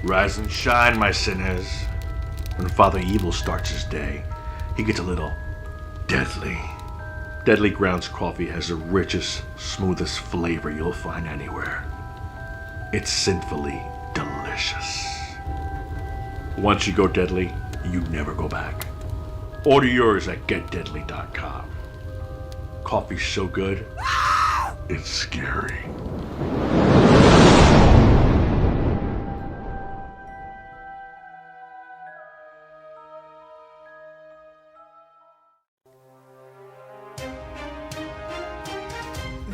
Rise and shine, my sinners. When Father Evil starts his day, he gets a little deadly. Deadly Grounds coffee has the richest, smoothest flavor you'll find anywhere. It's sinfully delicious. Once you go deadly, you never go back. Order yours at getdeadly.com. Coffee's so good, it's scary.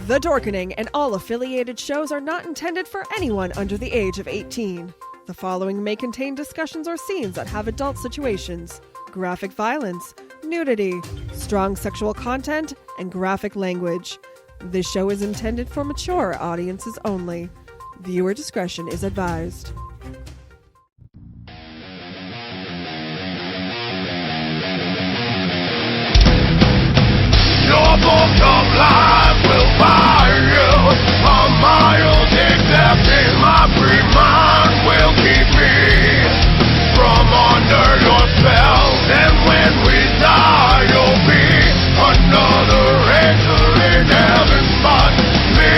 The Dorkening and all affiliated shows are not intended for anyone under the age of 18. The following may contain discussions or scenes that have adult situations, graphic violence, nudity, strong sexual content, and graphic language. This show is intended for mature audiences only. Viewer discretion is advised. Your book of life will buy you a mild accepting. My free mind will keep me from under your spell. And when we die, you'll be another angel in heaven. But me,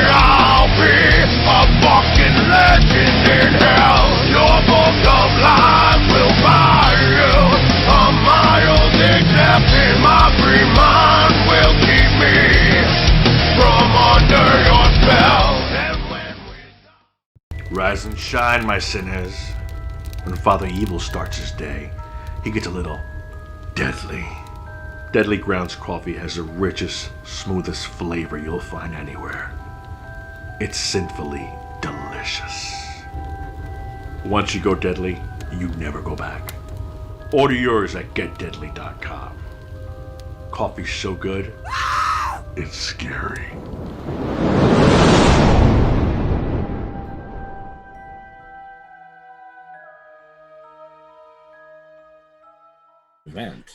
I'll be a fucking legend in hell. Your book of life will buy you a mild accepting. My free mind will keep me from under your spell. And when we Rise and shine, my sinners. When Father Evil starts his day, he gets a little deadly. Deadly Grounds coffee has the richest, smoothest flavor you'll find anywhere. It's sinfully delicious. Once you go deadly, you never go back. Order yours at getdeadly.com. Coffee's so good, it's scary.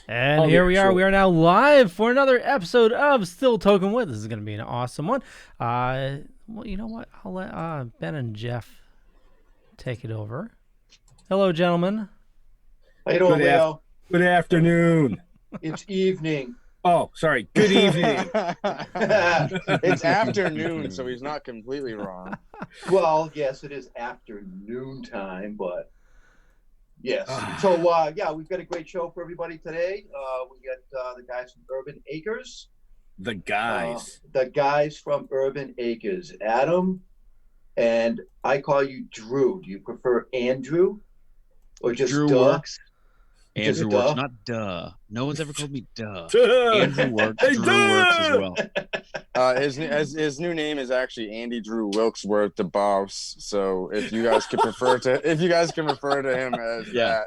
And here we are. We are now live for another episode of Still Toking With. This is going to be an awesome one. Well, you know what? I'll let Ben and Jeff take it over. Hello, gentlemen. How you doing, Leo? Good afternoon. It's evening. Oh, sorry. Good evening. It's afternoon, so he's not completely wrong. Well, yes, it is afternoon time, but yes. So, yeah, we've got a great show for everybody today. We got the guys from Urban Acres. The guys. The guys from Urban Acres. Adam, and I call you Drew. Do you prefer Andrew or just Drew Duh? works. Andrew works, not duh. No one's ever called me duh. Duh. Andrew works. Hey, Drew duh. works as well. His new name is actually Andy Drew Wilkesworth the Boss. So if you guys can refer to him as that,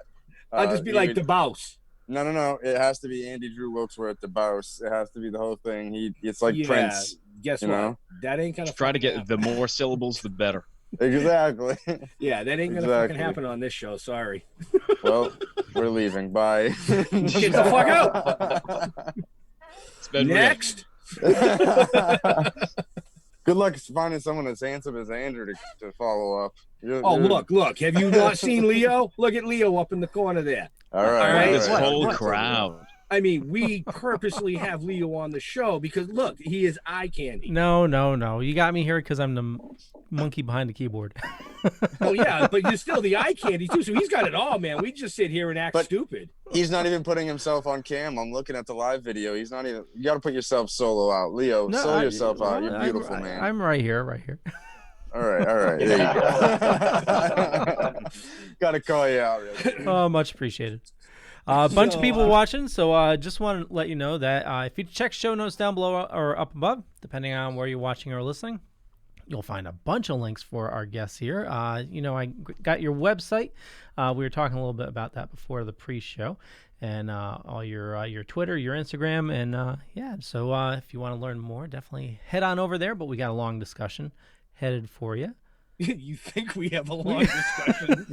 I'll just be like the boss. No. It has to be Andy Drew Wilkesworth the Boss. It has to be the whole thing. It's like Prince. Guess what? Know? That ain't gonna. Just try to get the more syllables, the better. Exactly. Yeah, that ain't gonna fucking happen on this show. Sorry. Well, we're leaving. Bye. Get the fuck out. It's been Next. Good Good luck finding someone as handsome as Andrew to follow up. Look. Have you not seen Leo? Look at Leo up in the corner there. All right. This all right. whole crowd. I mean, we purposely have Leo on the show because, look, he is eye candy. No. You got me here because I'm the monkey behind the keyboard. Oh, yeah, but you're still the eye candy, too. So he's got it all, man. We just sit here and act stupid. He's not even putting himself on cam. I'm looking at the live video. He's not even. You got to put yourself solo out. Leo, solo yourself out. You're beautiful, man. I'm right here. All right. There you go. Got to call you out. Really. Oh, much appreciated. A bunch of people watching, so just want to let you know that if you check show notes down below or up above, depending on where you're watching or listening, you'll find a bunch of links for our guests here. I got your website. We were talking a little bit about that before the pre-show, and all your Twitter, your Instagram, and so if you want to learn more, definitely head on over there. But we got a long discussion headed for you. You think we have a long discussion?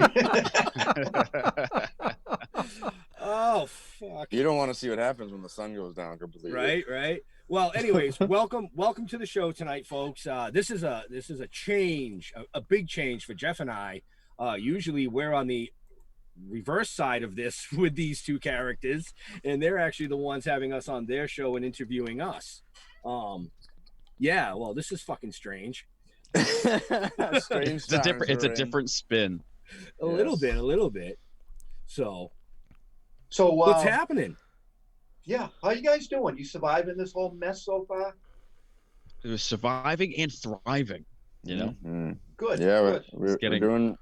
Oh, fuck. You don't want to see what happens when the sun goes down completely. Right. Well, anyways, welcome to the show tonight, folks. This is a change, a big change for Jeff and I. Usually we're on the reverse side of this with these two characters, and they're actually the ones having us on their show and interviewing us. Yeah, well, this is fucking strange. It's a different spin. A little bit. So what's happening? Yeah, how you guys doing? You surviving this whole mess so far? It was surviving and thriving. You know, Good. Yeah, good.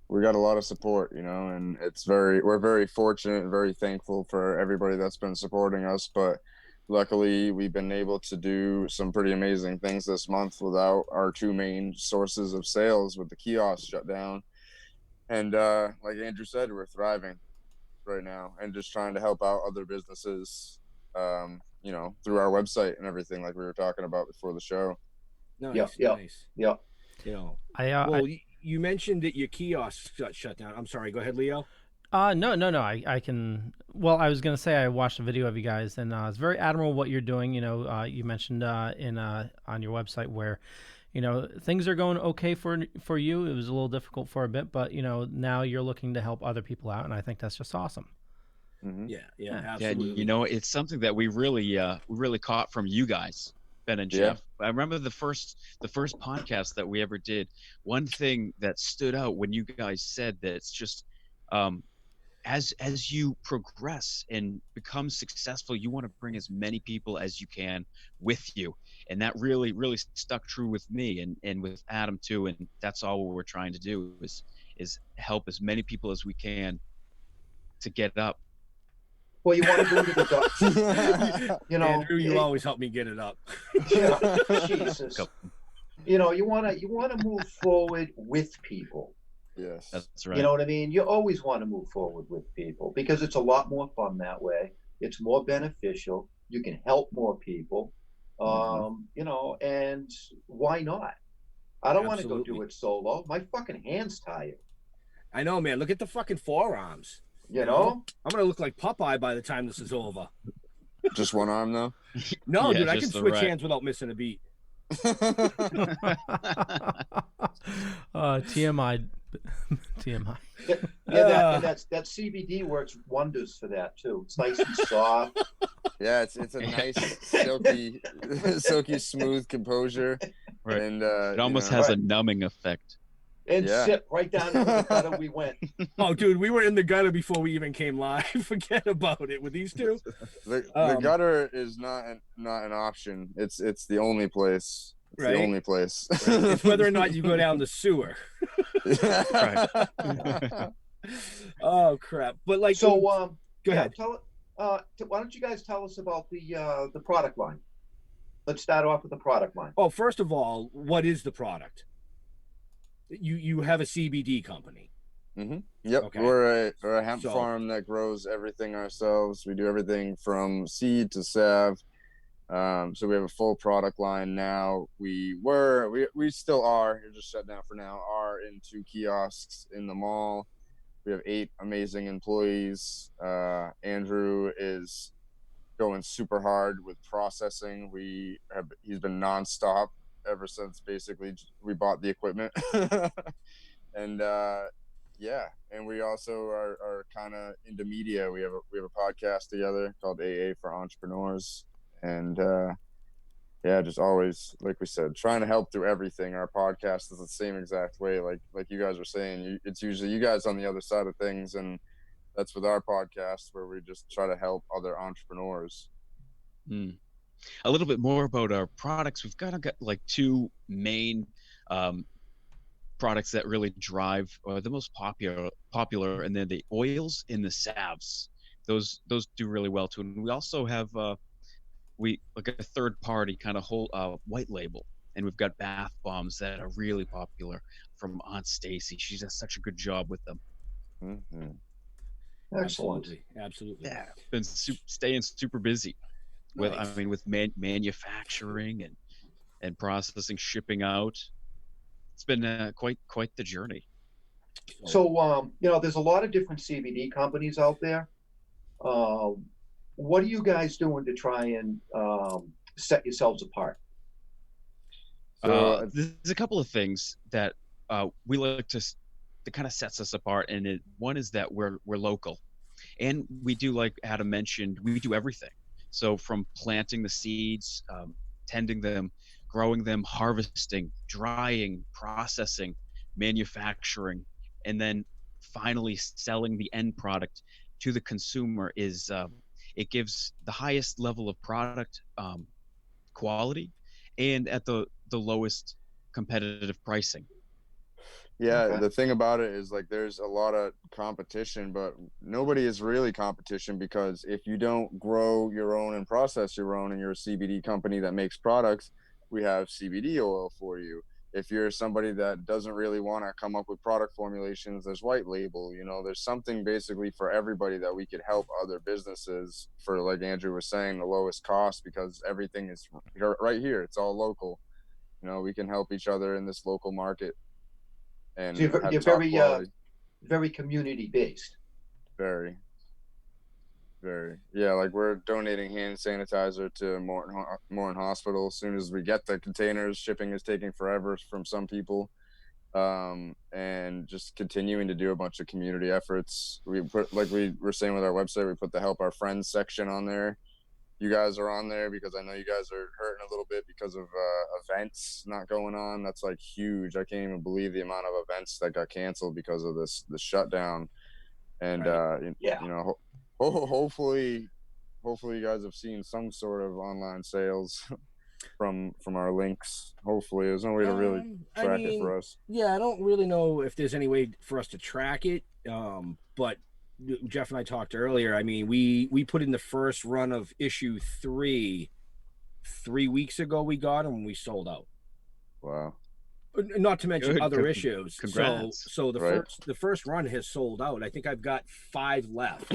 We got a lot of support, and we're very fortunate and very thankful for everybody that's been supporting us. But luckily, we've been able to do some pretty amazing things this month without our two main sources of sales, with the kiosks shut down. And like Andrew said, we're thriving right now and just trying to help out other businesses, through our website and everything, like we were talking about before the show. Nice. Yeah. You mentioned that your kiosks got shut down. I'm sorry. Go ahead, Leo. No. I can. Well, I was gonna say I watched a video of you guys, and it's very admirable what you're doing. You mentioned on your website where, things are going okay for you. It was a little difficult for a bit, but now you're looking to help other people out, and I think that's just awesome. Mm-hmm. Yeah, absolutely. Yeah, it's something that we really caught from you guys, Ben and Jeff. I remember the first podcast that we ever did. One thing that stood out when you guys said that it's just as you progress and become successful, you want to bring as many people as you can with you, and that really stuck true with me and with Adam too. And that's all we're trying to do is help as many people as we can to get up. Well, you want to move to the Andrew, you always help me get it up. Jesus. You want to move forward with people. Yes, that's right. You know what I mean? You always want to move forward with people because it's a lot more fun that way. It's more beneficial. You can help more people. And why not? I don't want to go do it solo. My fucking hand's tired. I know, man. Look at the fucking forearms. You know? I'm gonna look like Popeye by the time this is over. Just one arm, though? No, dude, I can switch hands without missing a beat. TMI. That CBD works wonders for that too. It's nice and soft. Yeah, it's a nice silky smooth composure. Right. And it almost has a numbing effect. And sip right down into the gutter we went. Oh, dude, we were in the gutter before we even came live. Forget about it with these two. The gutter is not an option. It's the only place. It's the only place. Right. It's whether or not you go down the sewer. Oh crap! But go ahead. Why don't you guys tell us about the product line? Let's start off with the product line. Oh, first of all, what is the product? You have a CBD company. Mm-hmm. Yep. Okay. We're a hemp farm that grows everything ourselves. We do everything from seed to salve. So we have a full product line now. We still are, you're just shut down for now, are in 2 kiosks in the mall. We have 8 amazing employees. Andrew is going super hard with processing. He's been nonstop ever since basically we bought the equipment. And yeah, and we also are kind of into media. We have a podcast together called AA for Entrepreneurs, and yeah, just always, like we said, trying to help through everything. Our podcast is the same exact way, like you guys were saying. It's usually you guys on the other side of things, and that's with our podcast where we just try to help other entrepreneurs. A little bit more about our products. We've got like two main products that really drive the most popular, and then the oils and the salves. Those do really well too. And we also have we like a third party kind of whole white label, and we've got bath bombs that are really popular from Aunt Stacy. She does such a good job with them. Excellent. Absolutely. Yeah, been staying super busy with Nice. with manufacturing and processing, shipping out. It's been quite the journey. So, there's a lot of different CBD companies out there. What are you guys doing to try and set yourselves apart? So There's a couple of things that we like that kind of sets us apart, and one is that we're local, and we do, like Adam mentioned, we do everything. So from planting the seeds, tending them, growing them, harvesting, drying, processing, manufacturing, and then finally selling the end product to the consumer is it gives the highest level of product quality and at the lowest competitive pricing. Yeah, Okay. the thing about it is, like, there's a lot of competition, but nobody is really competition, because if you don't grow your own and process your own and you're a CBD company that makes products, we have CBD oil for you. If you're somebody that doesn't really want to come up with product formulations, there's white label. There's something basically for everybody that we could help other businesses for, like Andrew was saying, the lowest cost, because everything is right here. It's all local. We can help each other in this local market. And So you're have top quality. very community based. Very yeah, like we're donating hand sanitizer to Morton Hospital as soon as we get the containers. Shipping is taking forever from some people, and just continuing to do a bunch of community efforts. We put, like we were saying with our website, we put the help our friends section on there. You guys are on there because I know you guys are hurting a little bit because of events not going on. That's like huge. I can't even believe the amount of events that got canceled because of the shutdown. And hopefully you guys have seen some sort of online sales from our links. Hopefully, there's no way to really track it for us. Yeah, I don't really know if there's any way for us to track it. But Jeff and I talked earlier. I mean, we put in the first run of issue 3 weeks ago. We got them and we sold out. Wow. Not to mention Good. other issues. Congrats. So the first run has sold out. I think I've got 5 left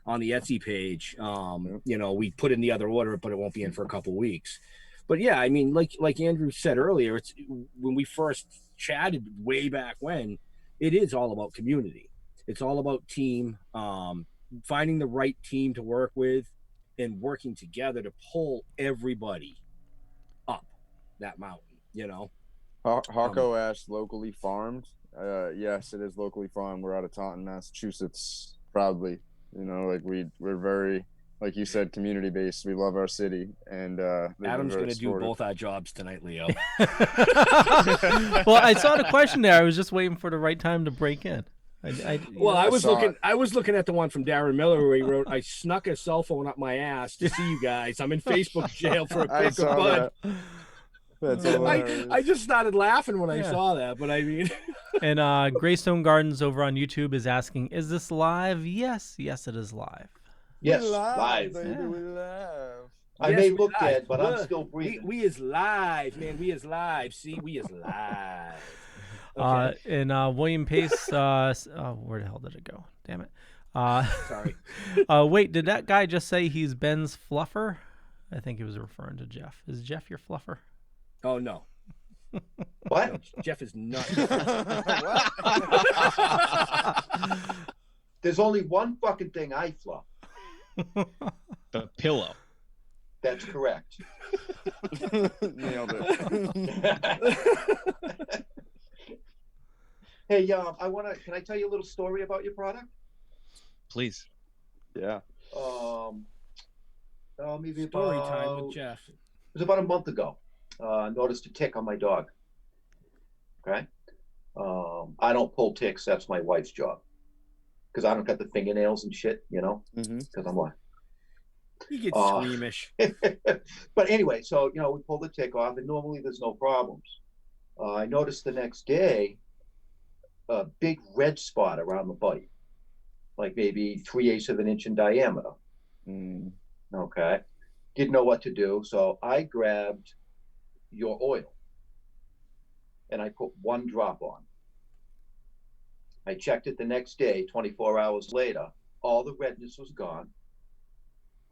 on the Etsy page. We put in the other order, but it won't be in for a couple weeks. But yeah, I mean, like Andrew said earlier, it's when we first chatted way back when, it is all about community. It's all about team, finding the right team to work with and working together to pull everybody up that mountain, Hawko asked, locally farmed? Yes, it is locally farmed. We're out of Taunton, Massachusetts, proudly. We're very, like you said, community based. We love our city, and Adam's going to do both our jobs tonight, Leo. Well, I saw the question there. I was just waiting for the right time to break in. I was looking at the one from Darren Miller where he wrote, "I snuck a cell phone up my ass to see you guys. I'm in Facebook jail for a pick of bud." That's hilarious. I just started laughing when I saw that, but I mean. And Greystone Gardens over on YouTube is asking, "Is this live?" Yes, it is live. Yes, We're live. baby, Yeah. we live. I may look dead, but I'm still breathing. We is live, man. We is live. See, we is live. Okay. And William Pace, where the hell did it go? Damn it. Sorry. Wait, did that guy just say he's Ben's fluffer? I think he was referring to Jeff. Is Jeff your fluffer? Oh, no. What? No, Jeff is not. There's only one fucking thing I fluff. The pillow. That's correct. Nailed it. Hey, can I tell you a little story about your product? Please. Yeah. Maybe Story about, time with Jeff. it was about a month ago. I noticed a tick on my dog. Okay. I don't pull ticks. That's my wife's job. Because I don't got the fingernails and shit, because I'm like. You get squeamish. But anyway, so, we pull the tick off, and normally there's no problems. I noticed the next day a big red spot around the bite, like maybe 3/8 of an inch in diameter. Okay. Didn't know what to do, so I grabbed your oil and I put 1 drop on. I checked it the next day, 24 hours later. All the redness was gone.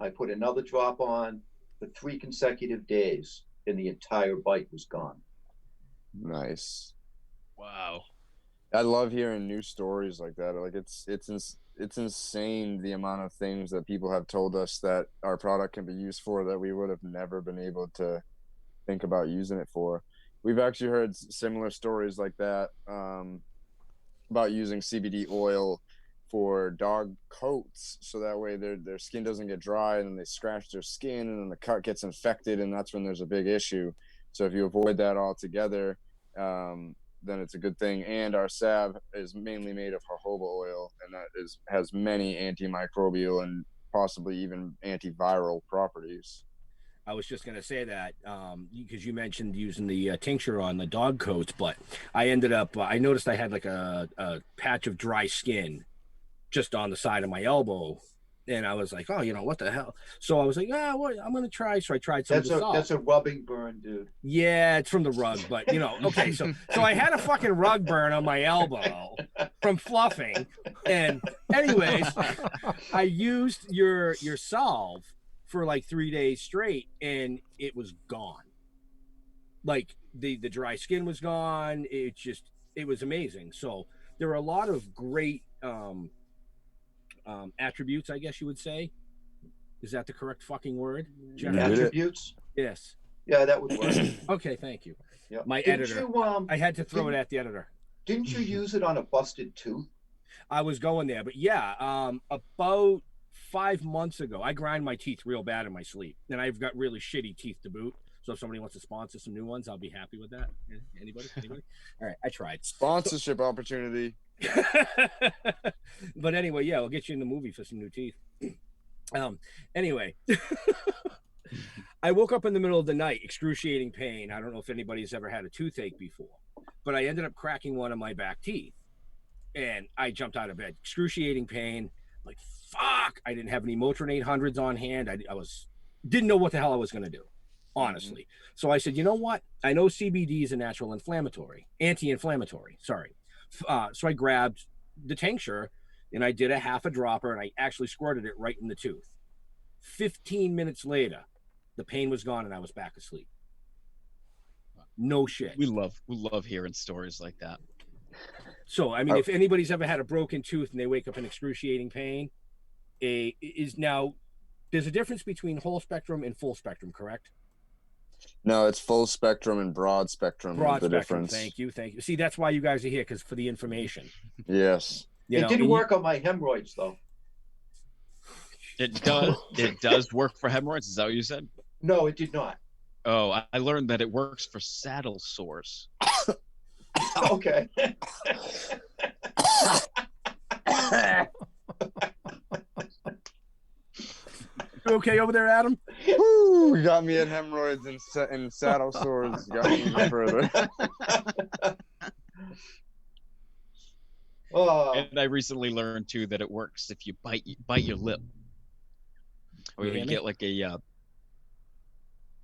I put another drop on for 3 consecutive days, and the entire bite was gone. Nice. Wow. I love hearing new stories like that. Like it's insane the amount of things that people have told us that our product can be used for that we would have never been able to think about using it for. We've actually heard similar stories like that about using CBD oil for dog coats, so that way their skin doesn't get dry, and then they scratch their skin, and then the cut gets infected, and that's when there's a big issue. So if you avoid that altogether, then it's a good thing. And our salve is mainly made of jojoba oil, and that has many antimicrobial and possibly even antiviral properties. I was just going to say that because you mentioned using the tincture on the dog coats, but I ended up, I noticed I had like a patch of dry skin just on the side of my elbow. And I was like, oh, what the hell? So I was like, I'm going to try. So I tried some of the salt. That's a rubbing burn, dude. Yeah, it's from the rug, but okay. So I had a fucking rug burn on my elbow from fluffing. And anyways, I used your salve for like 3 days straight, and it was gone. Like the dry skin was gone. It was amazing. So there are a lot of great attributes, I guess you would say. Is that the correct fucking word? Attributes? Yes. Yeah, that would work. Okay, thank you. Yep. My editor. I had to throw it at the editor. Didn't you use it on a busted tooth? I was going there, but yeah, about 5 months ago, I grind my teeth real bad in my sleep, and I've got really shitty teeth to boot. So if somebody wants to sponsor some new ones, I'll be happy with that. Anybody? All right, I tried. Sponsorship opportunity. But anyway, yeah, we'll get you in the movie for some new teeth. Anyway, I woke up in the middle of the night, excruciating pain. I don't know if anybody's ever had a toothache before, but I ended up cracking one of my back teeth, and I jumped out of bed, excruciating pain. Like, fuck, I didn't have any Motrin 800s on hand. I didn't know what the hell I was going to do, honestly. So I said, you know what? I know CBD is a natural anti-inflammatory, sorry. So I grabbed the tincture, and I did a half a dropper, and I actually squirted it right in the tooth. 15 minutes later, the pain was gone, and I was back asleep. No shit. We love hearing stories like that. So, I mean, if anybody's ever had a broken tooth and they wake up in excruciating pain, there's a difference between whole spectrum and full spectrum, correct? No, it's full spectrum and broad spectrum. Broad the spectrum. Difference. Thank you. See, that's why you guys are here, because for the information. Yes. It didn't work on my hemorrhoids, though. It does. It does work for hemorrhoids. Is that what you said? No, it did not. Oh, I learned that it works for saddle sores. Okay. You okay over there, Adam? Woo, you got me at hemorrhoids and saddle sores. Got me even further. And I recently learned too that it works if you bite your lip, or you get like a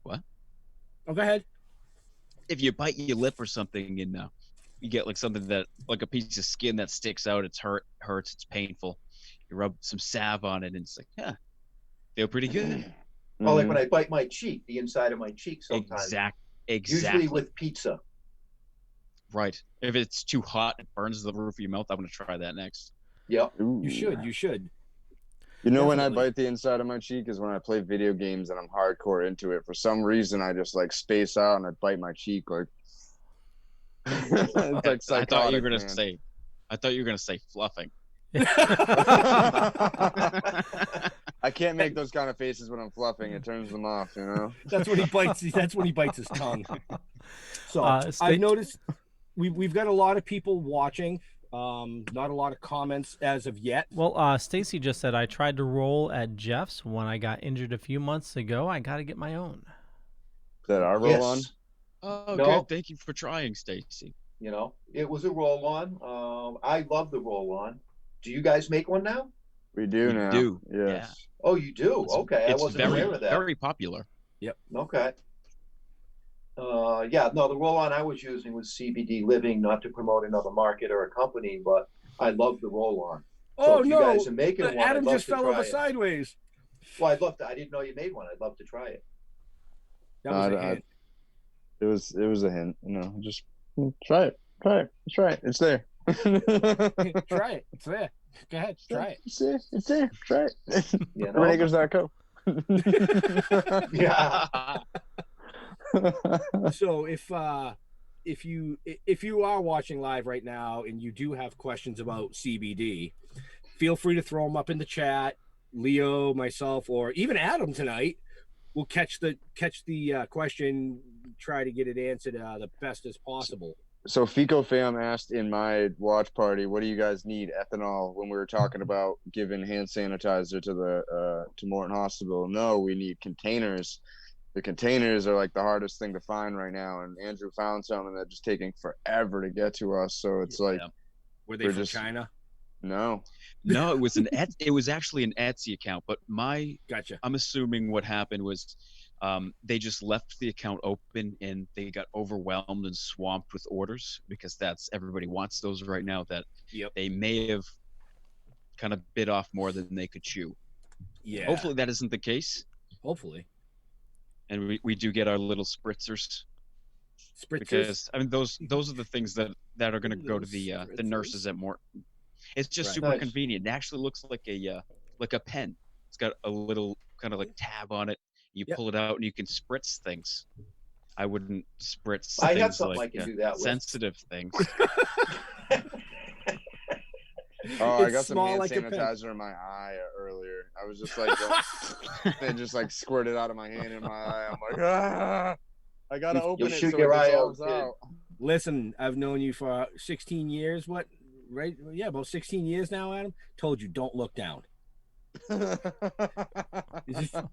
what? Oh, go ahead. If you bite your lip or something, and you get like something that like a piece of skin that sticks out, hurts, it's painful. You rub some salve on it, and it's like, feel pretty good. Oh, like when I bite my cheek, the inside of my cheek sometimes. Exactly. Usually with pizza. Right. If it's too hot, it burns the roof of your mouth. I'm going to try that next. Yep. You should. You know, when I Definitely. bite the inside of my cheek is when I play video games and I'm hardcore into it. For some reason, I just like space out and I bite my cheek like it's like I thought you were psychotic, gonna man. say, I thought you were gonna say fluffing. I can't make those kind of faces when I'm fluffing. It turns them off, you know. That's when he bites. That's when he bites his tongue. So I've I've noticed we've got a lot of people watching. Not a lot of comments as of yet. Well, Stacy just said I tried to roll at Jeff's when I got injured a few months ago. I got to get my own. Is that our roll on? Yes. Oh, No. good. Thank you for trying, Stacy. You know, it was a roll on. I love the roll on. Do you guys make one now? We do We now. do, Yes. Oh, you do? It's- Okay, I it's wasn't very, aware of that. very popular. Okay. Yeah, no, the roll on I was using was CBD Living, not to promote another market or a company, but I love the roll on. Oh if you no! guys are making one, Adam I'd love just to fell try over it. sideways. Well, I'd love to. I didn't know you made one. I'd love to try it. That was a I- hint. It was a hint, you know. Just try it. It's there. Try it. It's there. Go ahead. Try it. It's there. Try it. You know? Renegers.co. Yeah. So if you are watching live right now and you do have questions about CBD, feel free to throw them up in the chat. Leo, myself, or even Adam tonight will catch the question, try to get it answered the best as possible. So Fico Fam asked in my watch party, what do you guys need? Ethanol, when we were talking about giving hand sanitizer to the to Morton Hospital. No, we need containers. The containers are like the hardest thing to find right now, and Andrew found some and they're just taking forever to get to us. So it's like Were they we're from just- China? no. No, it was it was actually an Etsy account, but Gotcha. I'm assuming what happened was they just left the account open and they got overwhelmed and swamped with orders because everybody wants those right now that they may have kind of bit off more than they could chew. Yeah. Hopefully that isn't the case. Hopefully. And we do get our little spritzers. Spritzers. Because I mean those are the things that are going to go to the nurses at Morton. It's just Right. super Nice. convenient. It actually looks like a pen. It's got a little kind of like tab on it. You pull it out and you can spritz things. I wouldn't spritz I things have something like I can do that with. sensitive things. Oh, I It's got some small hand like a pen. sanitizer in my eye earlier. I was just like, they just like squirted out of my hand in my eye. I'm like, ah! I gotta open You'll it shoot so your it eye out, dissolves kid. out. Listen, I've known you for 16 years. What? Right? Yeah, about 16 years now, Adam. Told you, don't look down.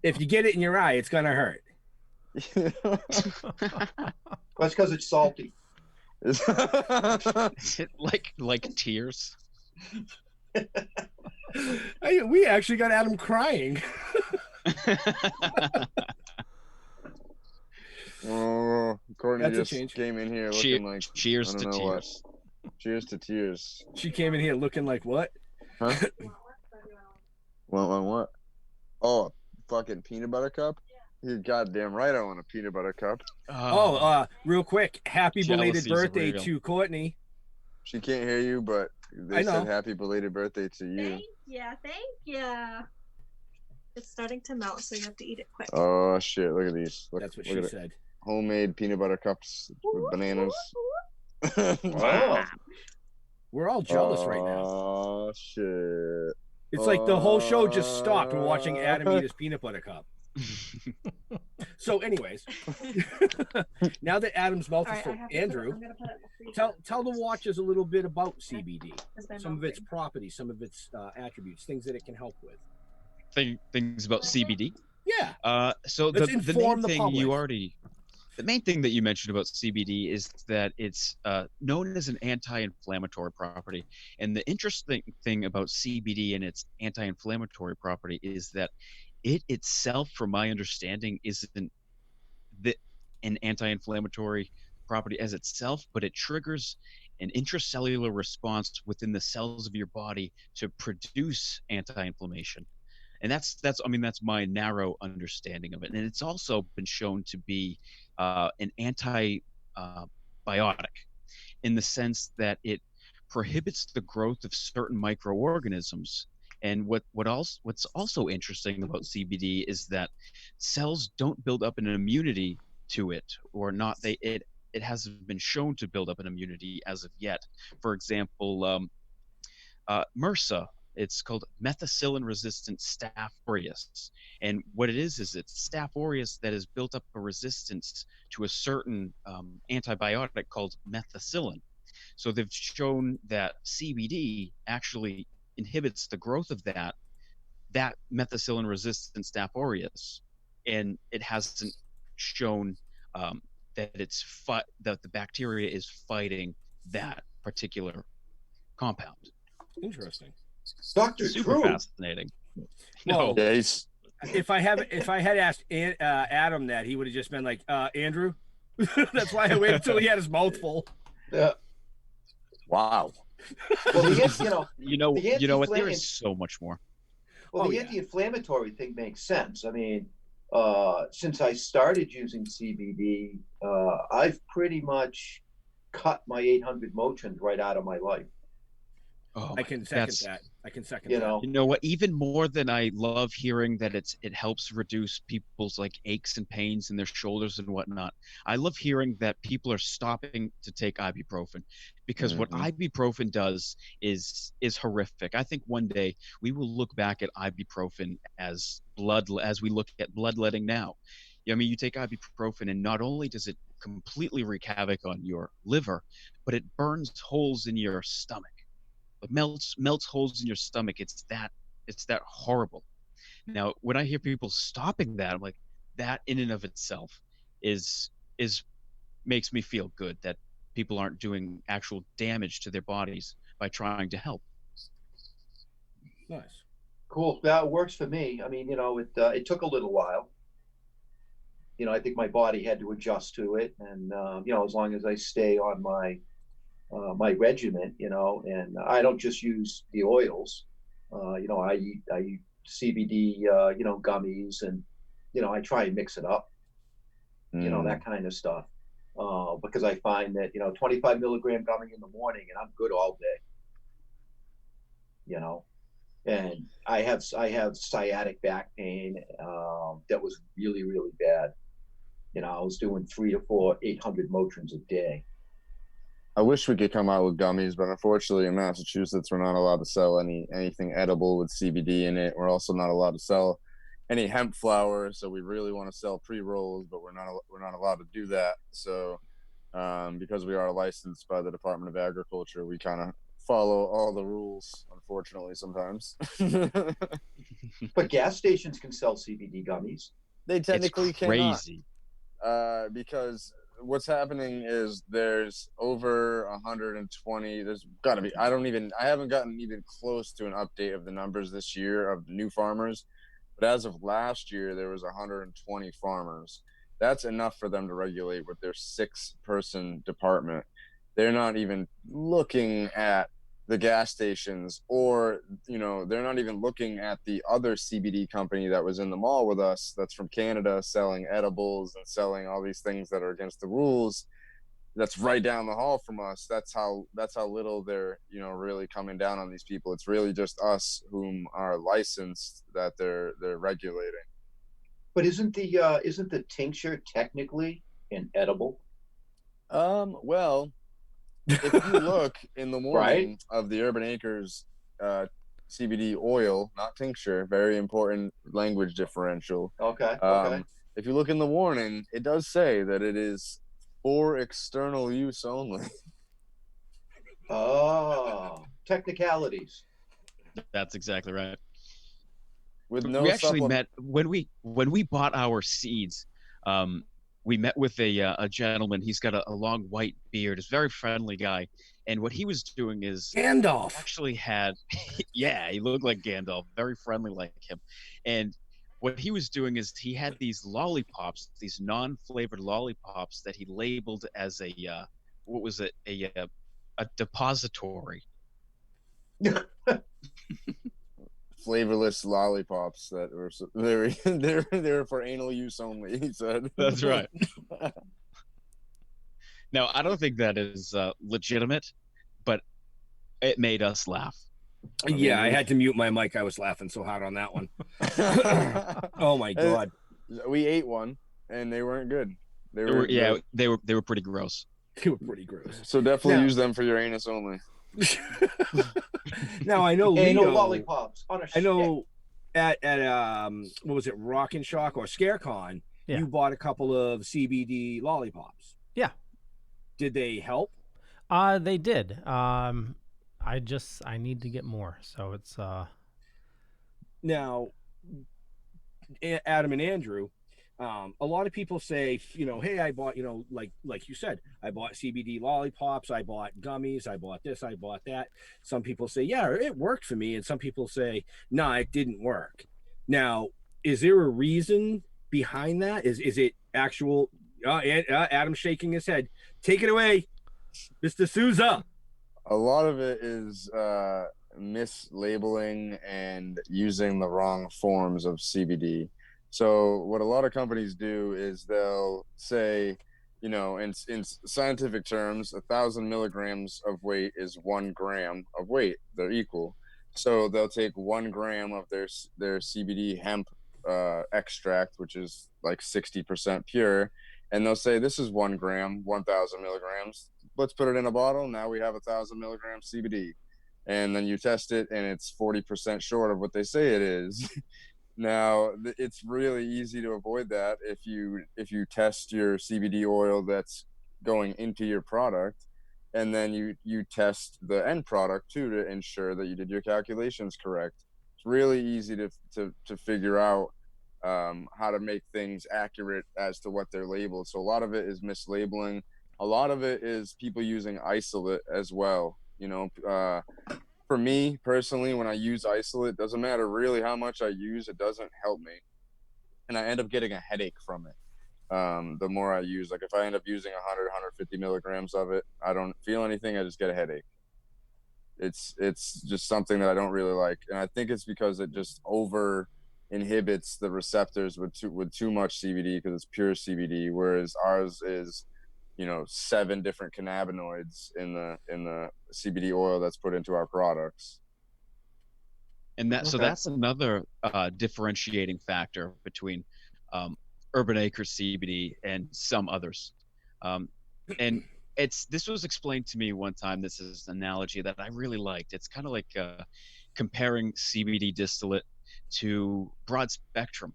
If you get it in your eye, it's gonna hurt. That's because it's salty. Is it like tears? We actually got Adam crying. Oh, Courtney That's a just change. came in here looking like Cheers I to don't know what. tears. Cheers to tears. She came in here looking like what? Huh? What? Oh, fucking peanut butter cup? You're goddamn right I want a peanut butter cup. Real quick, happy belated Jealousy's birthday real. to Courtney. She can't hear you, but I they know. said happy belated birthday to you. Thank you. It's starting to melt, so you have to eat it quick. Oh shit, look at these. Look, That's what look she at it. said. Homemade peanut butter cups with bananas. Oh, We're all jealous right now. Oh shit. It's like the whole show just stopped. We're watching Adam eat his peanut butter cup. So, anyways, now that Adam's mouth All is right, full, I have to Andrew, I'm gonna put it in the freezer. tell the watchers a little bit about CBD, It's been some of its melting. properties, some of its attributes, things that it can help with. Things about CBD. Yeah. So Let's the inform main the thing public. the main thing that you mentioned about CBD is that it's known as an anti-inflammatory property. And the interesting thing about CBD and its anti-inflammatory property is that it itself, from my understanding, isn't an anti-inflammatory property as itself, but it triggers an intracellular response within the cells of your body to produce anti-inflammation. And that's my narrow understanding of it. And it's also been shown to be an antibiotic in the sense that it prohibits the growth of certain microorganisms And what's also interesting about CBD is that cells don't build up an immunity to it, or not. It hasn't been shown to build up an immunity as of yet. For example, MRSA. It's called methicillin-resistant Staph aureus, and what it is it's Staph aureus that has built up a resistance to a certain antibiotic called methicillin. So they've shown that CBD actually inhibits the growth of that methicillin-resistant Staph aureus, and it hasn't shown that that the bacteria is fighting that particular compound. Interesting. Dr. Super True. fascinating. Well, Yeah, he's if I had asked Adam that, he would have just been like, Andrew. That's why I waited until he had his mouth full. Yeah. wow. Well, the You know what? There anti-inflammatory- is so much more. Well, the yeah. anti-inflammatory thing makes sense. I mean, since I started using CBD, I've pretty much cut my 800 Motrins right out of my life. Oh, I can second that. I can second You that. know, You know what? Even more than I love hearing that it helps reduce people's like aches and pains in their shoulders and whatnot. I love hearing that people are stopping to take ibuprofen, because what ibuprofen does is horrific. I think one day we will look back at ibuprofen as we look at bloodletting now. I mean, you take ibuprofen, and not only does it completely wreak havoc on your liver, but it burns holes in your stomach. It melts holes in your stomach. It's that horrible. Now, when I hear people stopping that, I'm like, that in and of itself is makes me feel good that people aren't doing actual damage to their bodies by trying to help. Nice. cool. That works for me. I mean, it took a little while. I think my body had to adjust to it, and as long as I stay on my regimen, and I don't just use the oils. I eat CBD, gummies, and I try and mix it up, that kind of stuff. Because I find that 25 milligram gummy in the morning, and I'm good all day. And I have sciatic back pain that was really, really bad. I was doing 3 to 4 800 Motrins a day. I wish we could come out with gummies, but unfortunately in Massachusetts, we're not allowed to sell anything edible with CBD in it. We're also not allowed to sell any hemp flower. So we really want to sell pre-rolls, but we're not allowed to do that. So because we are licensed by the Department of Agriculture, we kind of follow all the rules, unfortunately, sometimes. But gas stations can sell CBD gummies. They technically It's cannot. crazy. Because what's happening is there's over 120. There's got to be. I haven't gotten even close to an update of the numbers this year of new farmers, but as of last year, there was 120 farmers. That's enough for them to regulate with their 6-person department. They're not even looking at the gas stations, or they're not even looking at the other CBD company that was in the mall with us, that's from Canada, selling edibles and selling all these things that are against the rules. That's right down the hall from us. That's how little they're really coming down on these people. It's really just us whom are licensed that they're regulating. But isn't the tincture technically an edible? Well, if you look in the morning Right. of the Urban Acres CBD oil, not tincture, very important language differential. Okay. If you look in the warning, it does say that it is for external use only. Oh, technicalities. That's exactly right. With no We actually supplement. met when we bought our seeds. We met with a gentleman. He's got a long white beard. He's a very friendly guy. And what he was doing is Gandalf. actually had, yeah, he looked like Gandalf, very friendly like him. And what he was doing is he had these lollipops, these non-flavored lollipops that he labeled as a what was it, a depository. Flavorless lollipops that were they were for anal use only, he said. That's right. Now, I don't think that is legitimate, but it made us laugh. Yeah, I had to mute my mic. I was laughing so hard on that one. Oh my god. We ate one and they weren't good. They were pretty gross. They were pretty gross. So definitely Now- use them for your anus only. Now I know Hey, no Leo. lollipops on a I know at what was it, Rock and Shock or ScareCon? Yeah. You bought a couple of CBD lollipops. Yeah. Did they help? They did. I need to get more. So it's Now, Adam and Andrew, a lot of people say, hey, I bought, like you said, I bought CBD lollipops, I bought gummies, I bought this, I bought that. Some people say, yeah, it worked for me, and some people say, no, it didn't work. Now, is there a reason behind that? Is it actual? Adam's shaking his head. Take it away, Mr. Souza. A lot of it is mislabeling and using the wrong forms of CBD. So what a lot of companies do is they'll say, in scientific terms, 1,000 milligrams of weight is 1 gram of weight. They're equal. So they'll take 1 gram of their CBD hemp extract, which is like 60% pure, and they'll say this is 1 gram, 1,000 milligrams. Let's put it in a bottle. Now we have 1,000 milligrams CBD, and then you test it, and it's 40% short of what they say it is. Now it's really easy to avoid that if you test your CBD oil that's going into your product, and then you test the end product too to ensure that you did your calculations correct. It's really easy to figure out how to make things accurate as to what they're labeled. So a lot of it is mislabeling. A lot of it is people using isolate as well. For me personally, when I use isolate, doesn't matter really how much I use, it doesn't help me, and I end up getting a headache from it. The more I use, like if I end up using 100, 150 milligrams of it, I don't feel anything. I just get a headache. It's just something that I don't really like, and I think it's because it just over inhibits the receptors with too much CBD, because it's pure CBD, whereas ours is 7 different cannabinoids in the CBD oil that's put into our products. And so that's another differentiating factor between Urban Acres CBD and some others. And this was explained to me one time. This is an analogy that I really liked. It's kind of like comparing CBD distillate to broad spectrum.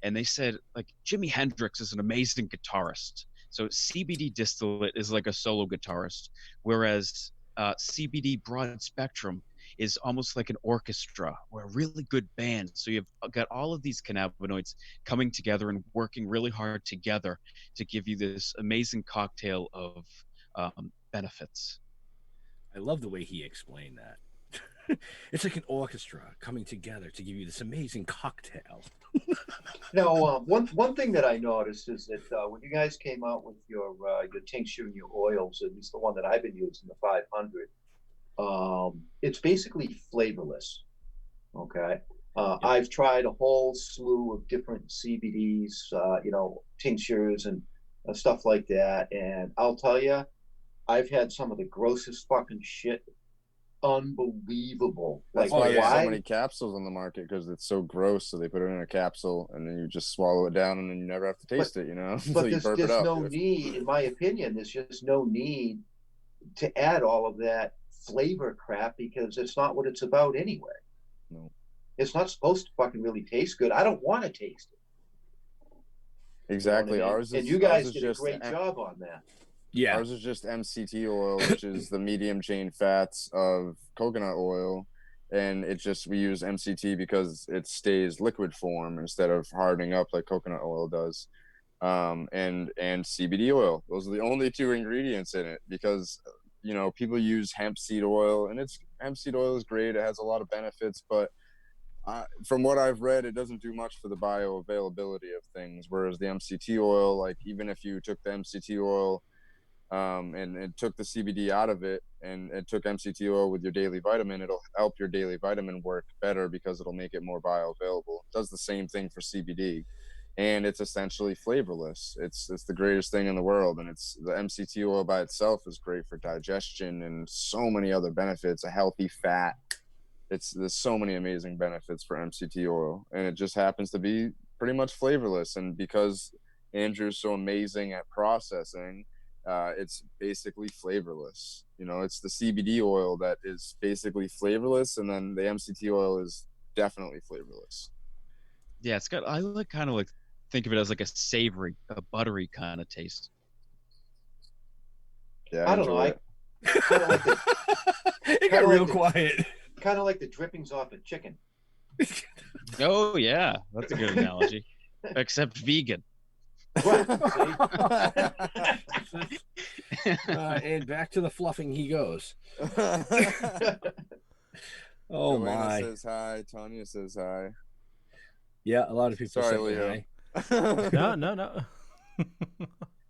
And they said, like, Jimi Hendrix is an amazing guitarist. So CBD distillate is like a solo guitarist, whereas CBD broad spectrum is almost like an orchestra or a really good band. So you've got all of these cannabinoids coming together and working really hard together to give you this amazing cocktail of benefits. I love the way he explained that. It's like an orchestra coming together to give you this amazing cocktail. Now, one thing that I noticed is that when you guys came out with your tincture and your oils, at least the one that I've been using, the 500, it's basically flavorless. Okay, I've tried a whole slew of different CBDs, tinctures and stuff like that, and I'll tell you, I've had some of the grossest fucking shit. Unbelievable. That's Like, why there's why? so many capsules on the market, because it's so gross. So they put it in a capsule and then you just swallow it down and then you never have to taste it, But you burp it there's up. no need, in my opinion, there's just no need to add all of that flavor crap, because it's not what it's about anyway. No. It's not supposed to fucking really taste good. I don't want to taste it. Exactly. You know what I mean? Ours is, and you guys ours is did a just great job on that. Yeah. Ours is just MCT oil, which is the medium chain fats of coconut oil. And we use MCT because it stays liquid form instead of hardening up like coconut oil does. And CBD oil. Those are the only 2 ingredients in it, because, people use hemp seed oil, and hemp seed oil is great. It has a lot of benefits, but from what I've read, it doesn't do much for the bioavailability of things. Whereas the MCT oil, like even if you took the MCT oil and took the CBD out of it and took MCT oil with your daily vitamin, it'll help your daily vitamin work better because it'll make it more bioavailable. It does the same thing for CBD, and it's essentially flavorless. It's the greatest thing in the world, and the MCT oil by itself is great for digestion and so many other benefits. A healthy fat. there's so many amazing benefits for MCT oil, and it just happens to be pretty much flavorless. And because Andrew's so amazing at processing, it's basically flavorless. You know, it's the CBD oil that is basically flavorless, and then the MCT oil is definitely flavorless. Yeah, it's got, I like kind of like think of it as like a savory, a buttery kind of taste. Yeah, I don't know. enjoy I kind of like the It got real quiet. kind of like the drippings off of chicken. Oh yeah, that's a good analogy. Except vegan. Right. And back to the fluffing he goes. Oh Joanna my. says hi. Tanya says hi. Yeah, a lot of people Sorry, said Leo. hi. No.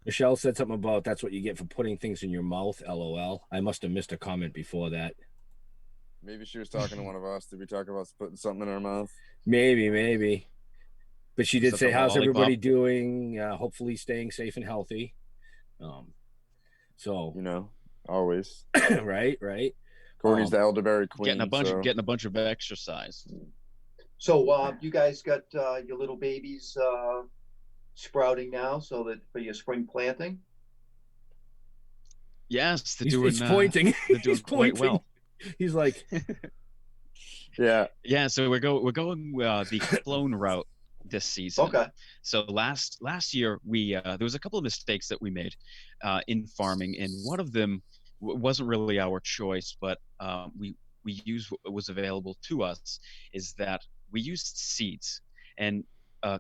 Michelle said something about that's what you get for putting things in your mouth. LOL. I must have missed a comment before that. Maybe she was talking to one of us. Did we talk about putting something in our mouth? Maybe. But she Was did that say, the "How's everybody lollipop? doing? Hopefully, staying safe and healthy." So You know, always. right. Courtney's the elderberry queen. Getting a bunch of exercise. So you guys got your little babies sprouting now, so that for your spring planting. Yes, they're He's doing. pointing. They're doing He's quite pointing. well. He's like, Yeah. So we're going the clone route this season. Okay. So last year we there was a couple of mistakes that we made in farming, and one of them wasn't really our choice, but we used what was available to us. Is that we used seeds, and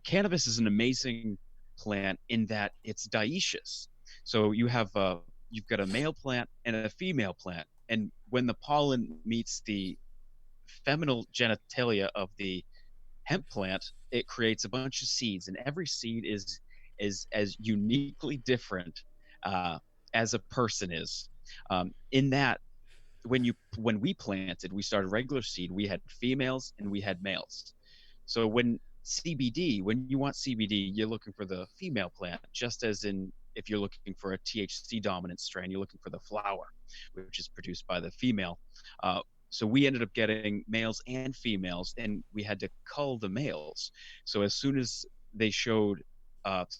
cannabis is an amazing plant in that it's dioecious. So you've got a male plant and a female plant, and when the pollen meets the feminine genitalia of the hemp plant, it creates a bunch of seeds, and every seed is as uniquely different as a person is. In that, when we planted, we started regular seed. We had females and we had males. So when you want CBD, you're looking for the female plant, just as in if you're looking for a THC dominant strain, you're looking for the flower, which is produced by the female. So we ended up getting males and females, and we had to cull the males. So as soon as they showed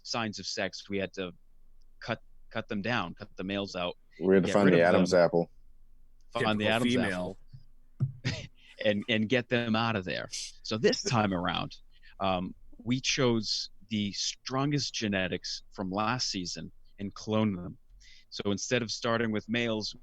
signs of sex, we had to cut them down, cut the males out. We had to find the Adam's apple. Find the Adam's apple. and get them out of there. So this time around, we chose the strongest genetics from last season and cloned them. So instead of starting with males,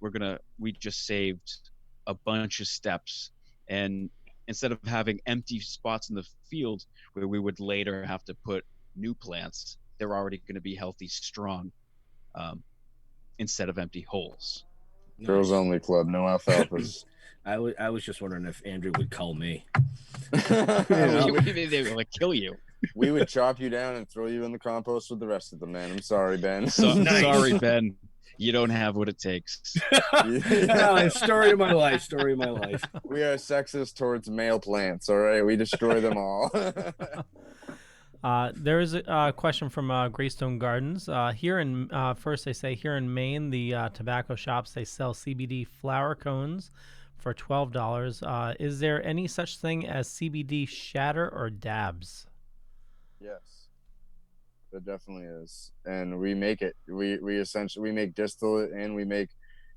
we just saved a bunch of steps, and instead of having empty spots in the field where we would later have to put new plants, they're already going to be healthy, strong, instead of empty holes. Girls only club, no alfalfas. I was just wondering if Andrew would cull me. They would like kill you. We would chop you down and throw you in the compost with the rest of them, man. I'm sorry, Ben. Sorry, Ben. You don't have what it takes. Story of my life. We are sexist towards male plants, all right? We destroy them all. There is a question from Greystone Gardens. First they say here in Maine, the tobacco shops, they sell CBD flower cones for $12. Is there any such thing as CBD shatter or dabs? Yes, there definitely is, and we make it. We essentially make distillate, and we make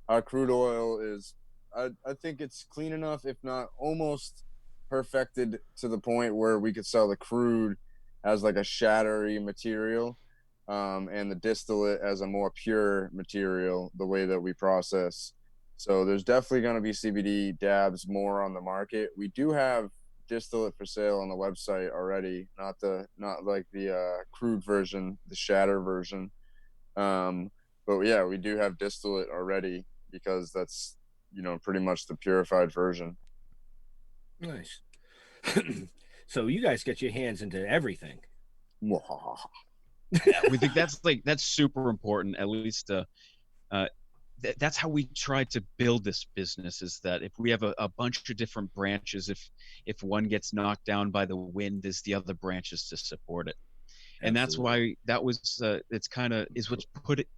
our crude oil is. I think it's clean enough, if not almost perfected to the point where we could sell the crude as like a shattery material, and the distillate as a more pure material, the way that we process. So there's definitely going to be CBD dabs more on the market. We do have distillate for sale on the website already, not like the crude version, the shatter version. But yeah, we do have distillate already because that's, pretty much the purified version. Nice. So you guys get your hands into everything. Yeah, we think that's super important. At least that's how we try to build this business, is that if we have a bunch of different branches, if one gets knocked down by the wind, there's the other branches to support it. And that's why that was it's kind of is what's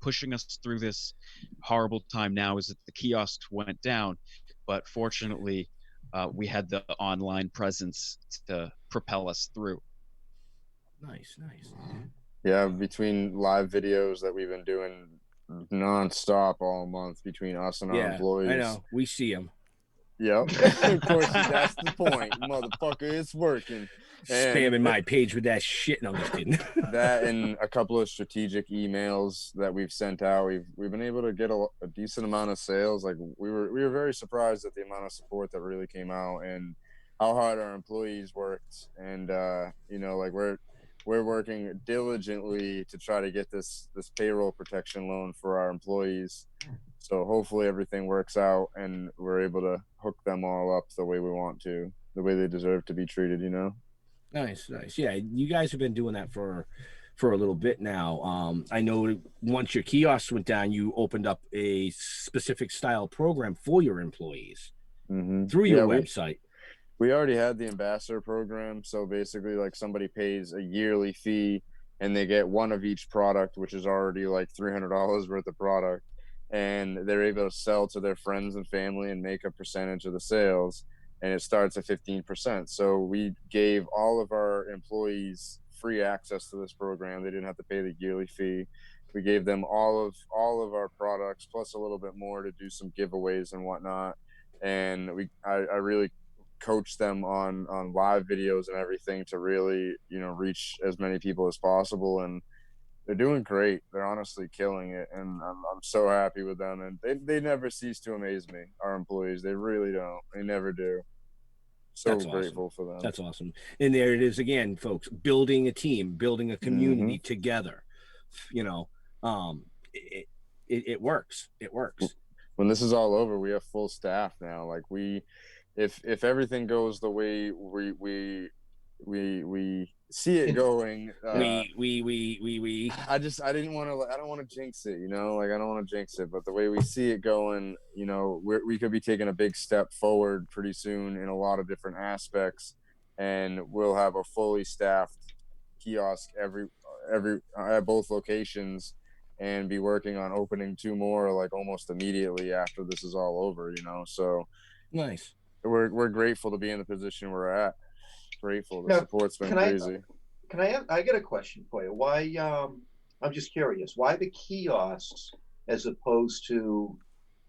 pushing us through this horrible time now, is that the kiosks went down, but fortunately we had the online presence to propel us through. Nice. Yeah, between live videos that we've been doing nonstop all month between us and our Yeah, employees. I know. We see them. Yep. Of course, that's the point, motherfucker. It's working. Spamming my page with that shit. No, I'm just kidding. That and a couple of strategic emails that we've sent out. We've been able to get a decent amount of sales. Like we were very surprised at the amount of support that really came out and how hard our employees worked. And you know, like we're working diligently to try to get this payroll protection loan for our employees. So hopefully everything works out and we're able to hook them all up the way we want to, the way they deserve to be treated, you know? Nice. Yeah, you guys have been doing that for a little bit now. I know once your kiosks went down, you opened up a specific style program for your employees through your website. We already had the ambassador program. So basically, like somebody pays a yearly fee and they get one of each product, which is already like $300 worth of product. And they're able to sell to their friends and family and make a percentage of the sales. And it starts at 15%. So we gave all of our employees free access to this program. They didn't have to pay the yearly fee. We gave them all of our products plus a little bit more to do some giveaways and whatnot. And I really coached them on live videos and everything to really, you know, reach as many people as possible. And they're doing great. They're honestly killing it, and I'm so happy with them. And they never cease to amaze me. Our employees, they really don't. They never do. So That's grateful awesome. for them. That's awesome. And there it is again, folks. Building a team, building a community together. You know, it works. It works. When this is all over, we have full staff now. Like if everything goes the way we see it going, I don't want to jinx it, you know, like I don't want to jinx it, but the way we see it going, you know, we could be taking a big step forward pretty soon in a lot of different aspects, and we'll have a fully staffed kiosk every at both locations and be working on opening 2 more like almost immediately after this is all over, you know. So nice. We're grateful to be in the position we're at. Grateful. The support's been crazy. I get a question for you? Why? I'm just curious. Why the kiosks as opposed to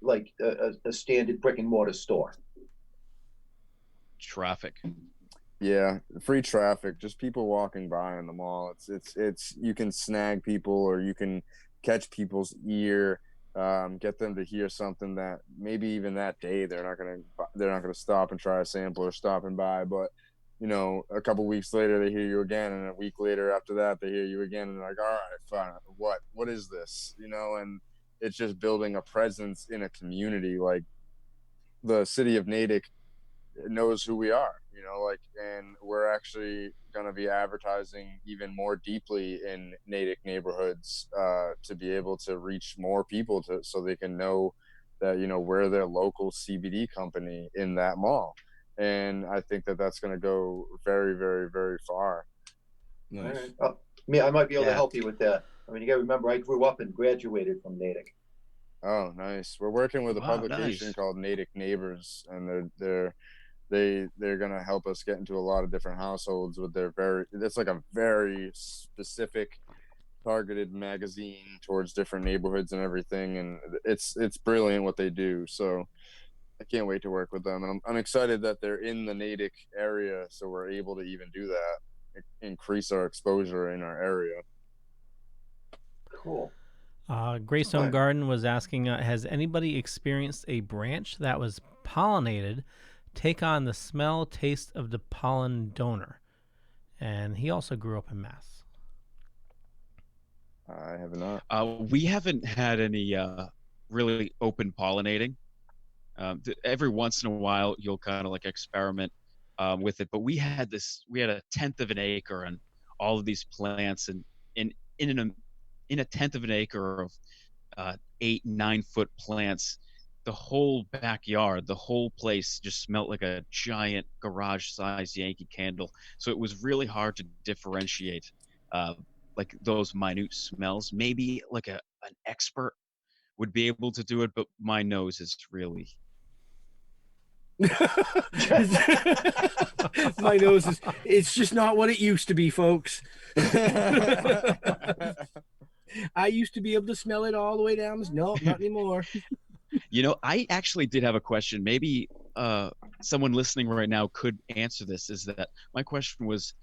like a standard brick and mortar store? Traffic. Yeah, free traffic. Just people walking by in the mall. It's you can snag people or you can catch people's ear. Get them to hear something that maybe even that day they're not gonna stop and try a sample or stop and buy, but you know, a couple weeks later they hear you again, and a week later after that they hear you again, and they're like, all right, fine, what is this, you know? And it's just building a presence in a community. Like the city of Natick knows who we are, you know, like, and we're actually going to be advertising even more deeply in Natick neighborhoods to be able to reach more people so they can know that, you know, we're their local CBD company in that mall. And I think that that's going to go very, very, very far. Nice. Right. I might be able to help you with that. I mean, you got to remember, I grew up and graduated from Natick. Oh, nice. We're working with a publication called Natick Neighbors, and they're going to help us get into a lot of different households with it's like a very specific targeted magazine towards different neighborhoods and everything. And it's brilliant what they do. So I can't wait to work with them. And I'm excited that they're in the Natick area. So we're able to even do that, increase our exposure in our area. Cool. Greystone Garden was asking, has anybody experienced a branch that was pollinated take on the smell, taste of the pollen donor? And he also grew up in Mass. I have not. We haven't had any really open pollinating. Every once in a while, you'll kind of like experiment with it. But we had a 1/10 of an acre and all of these plants, and in a 1/10 of an acre of 8-9 foot plants. The whole backyard, the whole place just smelled like a giant garage-sized Yankee Candle. So it was really hard to differentiate like those minute smells. Maybe like an expert would be able to do it, but my nose is really My nose is, it's just not what it used to be, folks. I used to be able to smell it all the way down. No, not anymore. You know, I actually did have a question. Maybe someone listening right now could answer this. Is that my question was,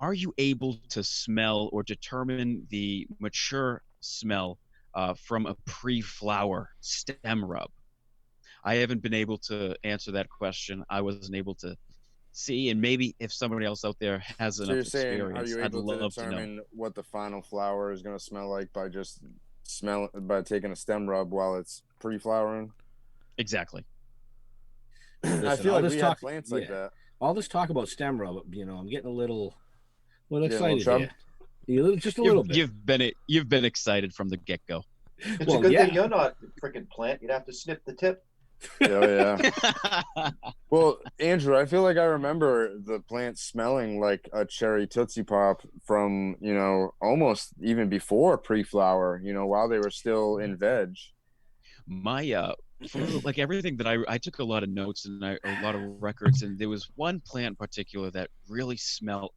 are you able to smell or determine the mature smell from a pre-flower stem rub? I haven't been able to answer that question. I wasn't able to see, and maybe if somebody else out there has So enough you're saying, are experience, you I'd able to love to know. determine what the final flower is going to smell like by taking a stem rub while it's pre-flowering? Exactly. Listen, I feel like we have plants like yeah. that. All this talk about stem rub, I'm getting a little excited chub? here. Just a little bit. You've been excited from the get-go. It's a good thing you're not a freaking plant. You'd have to snip the tip. Oh, yeah. Well, Andrew, I feel like I remember the plant smelling like a cherry Tootsie Pop from, almost even before pre-flower, while they were still in veg. My like everything that I took a lot of notes and a lot of records, and there was one plant in particular that really smelled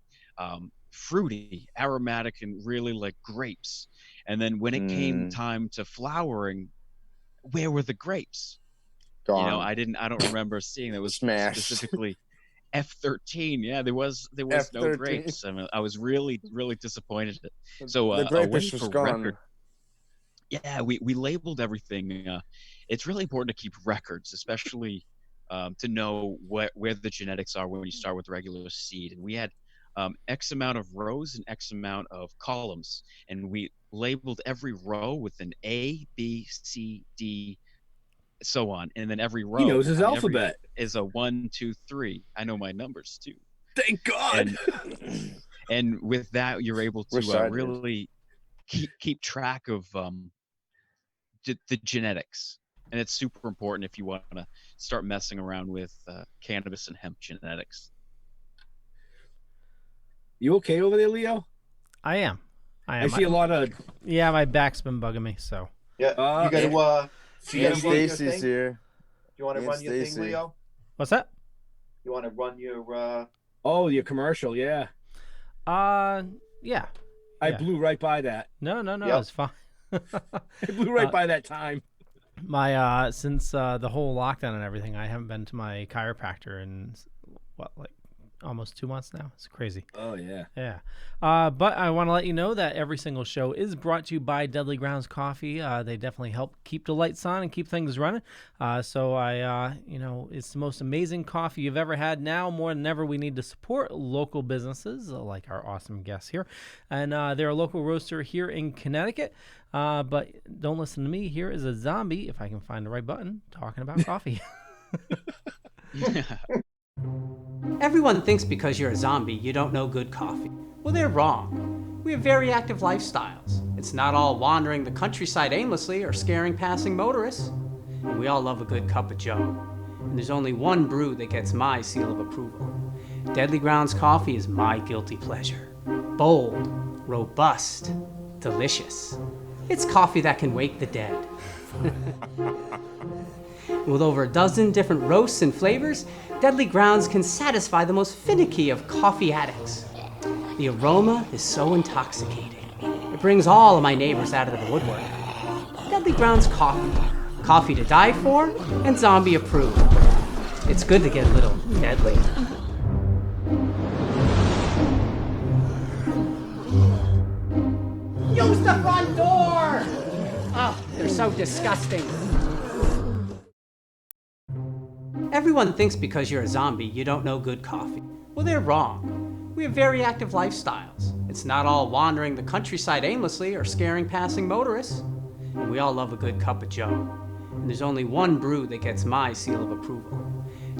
fruity, aromatic, and really like grapes. And then when it came time to flowering, where were the grapes? Gone. I don't remember seeing that. Was specifically F13. Yeah, there was F13. no grapes. I was really disappointed. So the grapish wait was for gone. record. Yeah, we labeled everything. It's really important to keep records, especially to know where the genetics are when you start with regular seed. And we had X amount of rows and X amount of columns, and we labeled every row with an A, B, C, D, so on, and then every row. He knows his alphabet. Is a 1, 2, 3. I know my numbers too. Thank God. And with that, you're able to really keep track of the genetics, and it's super important if you want to start messing around with cannabis and hemp genetics. You okay over there, Leo? I am. I see a lot of. Yeah, my back's been bugging me. So. Yeah, you got to. Stacy's here. You want to run your thing, Leo? What's that? You want to run your? Your commercial, yeah. Yeah. I blew right by that. No, it's fine. I blew right by that time. My since the whole lockdown and everything, I haven't been to my chiropractor in almost 2 months now. It's crazy. Oh yeah. Yeah. But I want to let you know that every single show is brought to you by Deadly Grounds Coffee. They definitely help keep the lights on and keep things running. So it's the most amazing coffee you've ever had. Now more than ever, we need to support local businesses like our awesome guests here. And they're a local roaster here in Connecticut. But don't listen to me. Here is a zombie, if I can find the right button, talking about coffee. Everyone thinks because you're a zombie, you don't know good coffee. Well, they're wrong. We have very active lifestyles. It's not all wandering the countryside aimlessly or scaring passing motorists. And we all love a good cup of joe. And there's only one brew that gets my seal of approval. Deadly Grounds Coffee is my guilty pleasure. Bold, robust, delicious. It's coffee that can wake the dead. With over a dozen different roasts and flavors, Deadly Grounds can satisfy the most finicky of coffee addicts. The aroma is so intoxicating. It brings all of my neighbors out of the woodwork. Deadly Grounds Coffee. Coffee to die for and zombie approved. It's good to get a little deadly. Use the front door! Oh, they're so disgusting. Everyone thinks because you're a zombie, you don't know good coffee. Well, they're wrong. We have very active lifestyles. It's not all wandering the countryside aimlessly or scaring passing motorists. And we all love a good cup of joe. And there's only one brew that gets my seal of approval.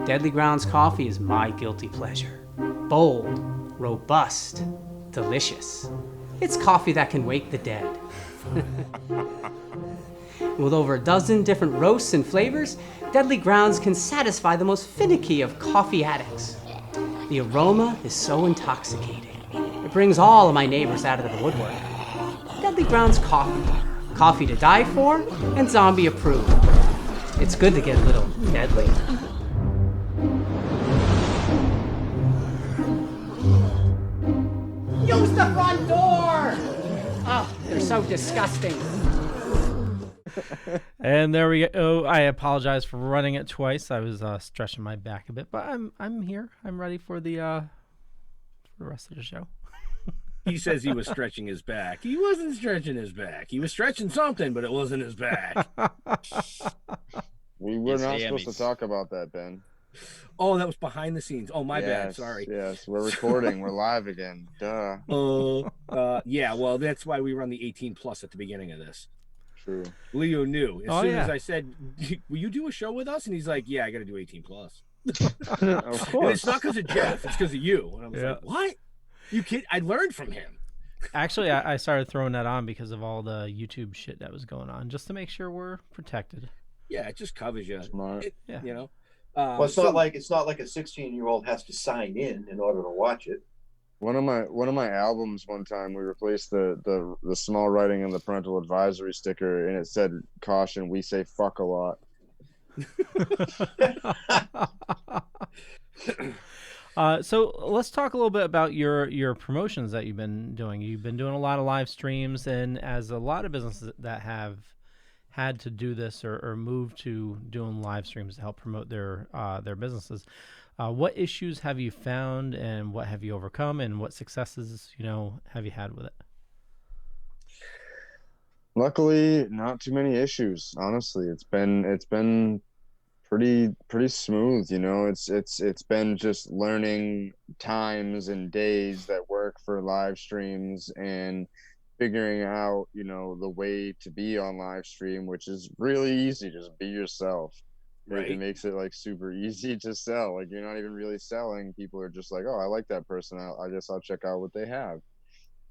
Deadly Grounds Coffee is my guilty pleasure. Bold, robust, delicious. It's coffee that can wake the dead. With over a dozen different roasts and flavors, Deadly Grounds can satisfy the most finicky of coffee addicts. The aroma is so intoxicating. It brings all of my neighbors out of the woodwork. Deadly Grounds Coffee. Coffee to die for and zombie approved. It's good to get a little deadly. Use the front door! Oh, they're so disgusting. And there we go. Oh, I apologize for running it twice. I was stretching my back a bit, but I'm here. I'm ready for the rest of the show. He says he was stretching his back. He wasn't stretching his back. He was stretching something, but it wasn't his back. We were not supposed to talk about that, Ben. Oh, that was behind the scenes. Oh, my bad. Sorry. Yes, we're recording. We're live again. Duh. Yeah, well, that's why we run the 18 plus at the beginning of this. True. Leo knew. As soon as I said, will you do a show with us? And he's like, yeah, I got to do 18 plus. Of course. And it's not because of Jeff. It's because of you. And I was like, what? You kid? I learned from him. Actually, I started throwing that on because of all the YouTube shit that was going on, just to make sure we're protected. Yeah, it just covers you. Smart. You know. Well, it's not like a 16-year-old has to sign in order to watch it. One of my albums, one time we replaced the small writing on the parental advisory sticker, and it said, "Caution, we say fuck a lot." So let's talk a little bit about your promotions that you've been doing. You've been doing a lot of live streams, and as a lot of businesses that have had to do this or move to doing live streams to help promote their businesses, what issues have you found, and what have you overcome, and what successes have you had with it? Luckily, not too many issues. Honestly, it's been pretty smooth. It's been just learning times and days that work for live streams and figuring out the way to be on live stream, which is really easy. Just be yourself. Right. It makes it like super easy to sell. Like, you're not even really selling. People are just like, oh, I like that person. I guess I'll check out what they have.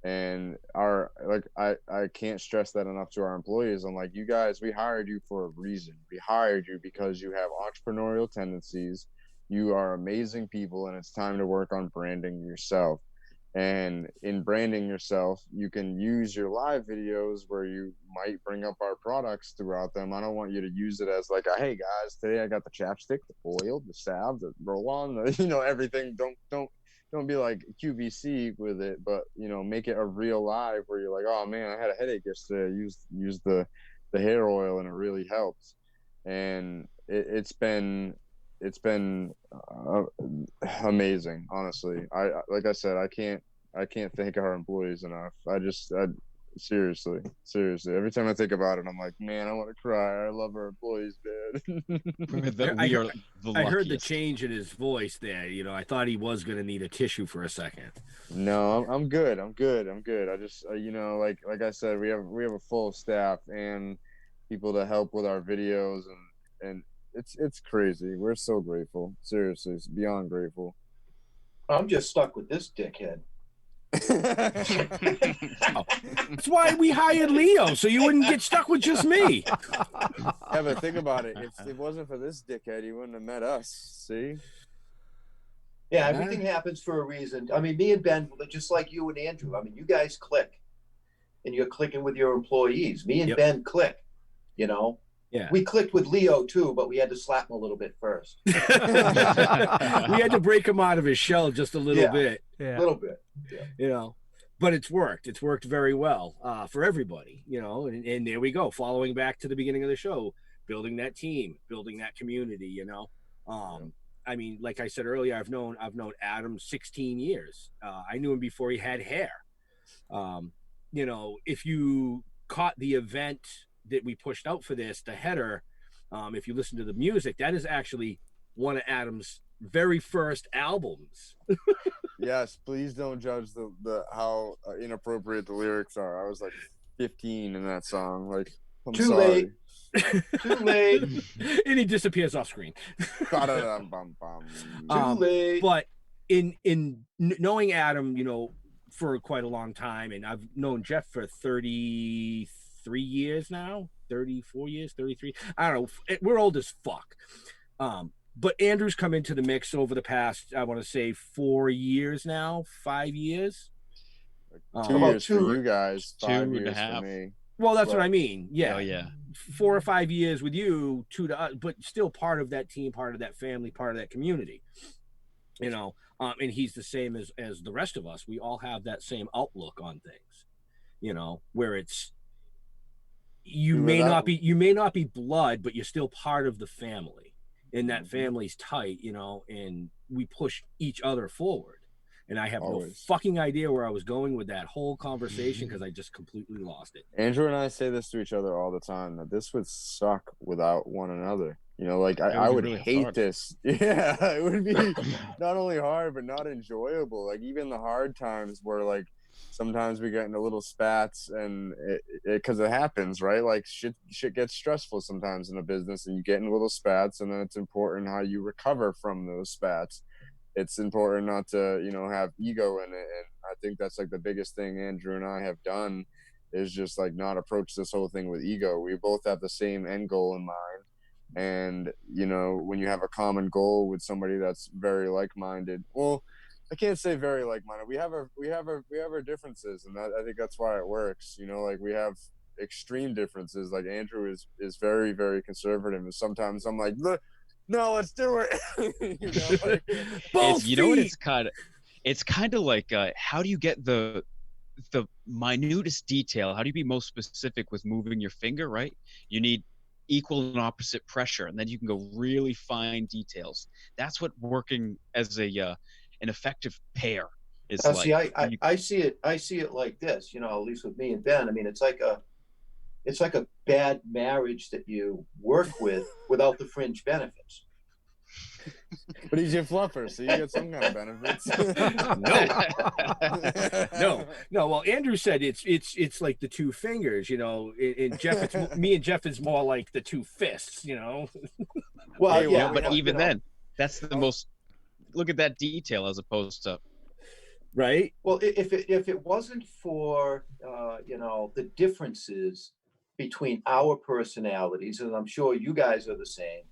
And I can't stress that enough to our employees. I'm like, you guys, we hired you for a reason. We hired you because you have entrepreneurial tendencies. You are amazing people, and it's time to work on branding yourself. And in branding yourself, you can use your live videos where you might bring up our products throughout them. I don't want you to use it as like, hey guys, today I got the chapstick, the oil, the salve, the roll-on, everything. Don't be like QVC with it, but make it a real live where you're like, oh man, I had a headache yesterday. I used the hair oil and it really helped. And it's been amazing, honestly. I like I said, I can't thank our employees enough. I seriously, every time I think about it, I'm like, man, I want to cry. I love our employees, man. I heard the change in his voice there. I thought he was going to need a tissue for a second. No, I'm good. I just like I said, we have a full staff and people to help with our videos, and it's crazy. We're so grateful. Seriously, it's beyond grateful. I'm just stuck with this dickhead. That's why we hired Leo, so you wouldn't get stuck with just me. Yeah, but think about it. If it wasn't for this dickhead, you wouldn't have met us. See? Yeah, everything happens for a reason. I mean, me and Ben, just like you and Andrew, I mean, you guys click, and you're clicking with your employees. Me and Ben click, Yeah. We clicked with Leo too, but we had to slap him a little bit first. We had to break him out of his shell just a little bit. Yeah. A little bit. Yeah. But it's worked. It's worked very well for everybody, and there we go. Following back to the beginning of the show, building that team, building that community, I mean, like I said earlier, I've known Adam 16 years. I knew him before he had hair. If you caught the event that we pushed out for this, the header, if you listen to the music, that is actually one of Adam's very first albums. Yes, please don't judge the how inappropriate the lyrics are. I was like 15 in that song. Like, I'm Too sorry. Too late. And he disappears off screen. Too late. But in knowing Adam, for quite a long time, and I've known Jeff for 33 years now, 34 years, 33. I don't know. We're old as fuck. But Andrew's come into the mix over the past, I want to say 4 years now, 5 years. 2 years for you guys, 5 years for me. Well, that's what I mean. Yeah. Oh, yeah. 4 or 5 years with you, 2 to us, but still part of that team, part of that family, part of that community. You know, and he's the same as the rest of us. We all have that same outlook on things. You know, where it's you may not be blood, but you're still part of the family, and that family's tight. You know, and we push each other forward. And I have no fucking idea where I was going with that whole conversation because I just completely lost it. Andrew and I say this to each other all the time, that this would suck without one another. You know, like I would really hate hard. This. Yeah, it would be not only hard, but not enjoyable. Like even the hard times where like sometimes we get into little spats and because it happens, right? Like shit gets stressful sometimes in a business and you get in little spats, and then it's important how you recover from those spats. It's important not to, you know, have ego in it. And I think that's like the biggest thing Andrew and I have done is just like not approach this whole thing with ego. We both have the same end goal in mind. And, you know, when you have a common goal with somebody that's very like-minded, well, I can't say very like-minded. We have our differences, and I think that's why it works. You know, like we have extreme differences. Like Andrew is very, very conservative. And sometimes I'm like, look, no, let's do it. You know, like, you know what it's kind of like how do you get the minutest detail? How do you be most specific with moving your finger, right? You need equal and opposite pressure, and then you can go really fine details. That's what working as an effective pair is like. See, I see it like this, you know, at least with me and Ben. I mean, it's like a bad marriage that you work with without the fringe benefits. But he's your fluffer, so you get some kind of benefits. No. Well, Andrew said it's like the two fingers, you know. In Jeff, me and Jeff is more like the two fists, you know. Well, yeah, but even then, that's the most. Look at that detail as opposed to. Right. Well, if it wasn't for you know, the differences between our personalities, and I'm sure you guys are the same.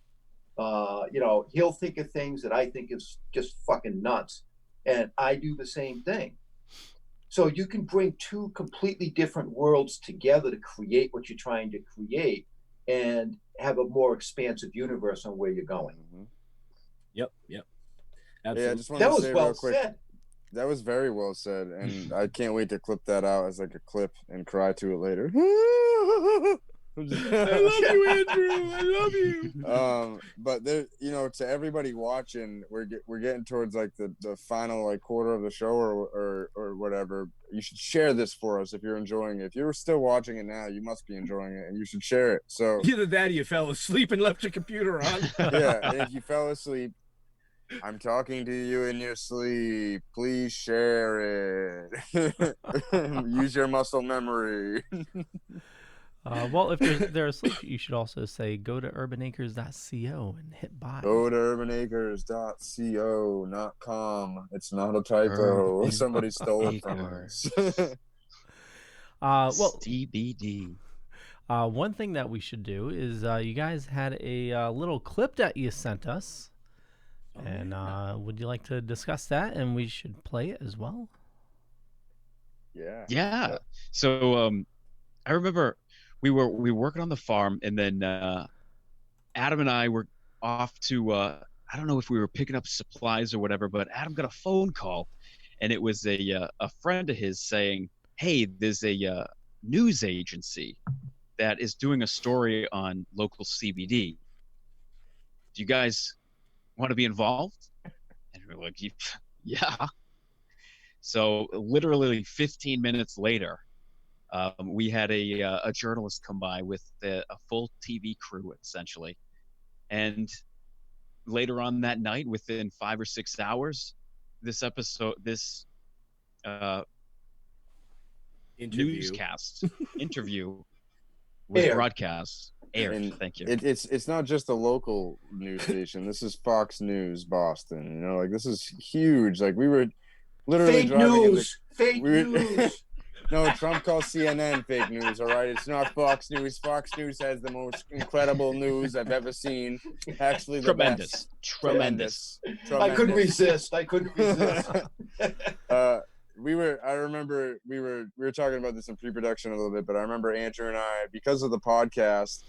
You know, he'll think of things that I think is just fucking nuts, and I do the same thing. So you can bring two completely different worlds together to create what you're trying to create, and have a more expansive universe on where you're going. Mm-hmm. Yep. Absolutely. Yeah, I just that was well said. That was very well said, and I can't wait to clip that out as like a clip and cry to it later. I love you, Andrew. I love you. But there, you know, to everybody watching, we're getting towards like the final like quarter of the show or whatever. You should share this for us if you're enjoying it. If you're still watching it now, you must be enjoying it, and you should share it. So either that or you fell asleep and left your computer on. Yeah, and if you fell asleep, I'm talking to you in your sleep. Please share it. Use your muscle memory. Well, if they're asleep, you should also say go to urbanacres.co and hit buy. Go to urbanacres.co, not com. It's not a typo. Somebody stole it from us. Well, TBD. One thing that we should do is you guys had a little clip that you sent us. And would you like to discuss that? And we should play it as well. Yeah. So I remember we were working on the farm, and then Adam and I were off to I don't know if we were picking up supplies or whatever, but Adam got a phone call, and it was a friend of his saying, "Hey, there's a news agency that is doing a story on local CBD. Do you guys want to be involved?" And we're like, yeah. So literally 15 minutes later, we had a journalist come by with a full TV crew, essentially. And later on that night, within 5 or 6 hours, this newscast interview was broadcast. Thank you. It's not just a local news station. This is Fox News Boston. You know, like this is huge. Like we were literally fake news. No, Trump calls CNN fake news. All right, it's not Fox News. Fox News has the most incredible news I've ever seen. Actually, the best. Tremendous. I couldn't resist. I remember we were talking about this in pre-production a little bit, but I remember Andrew and I, because of the podcast,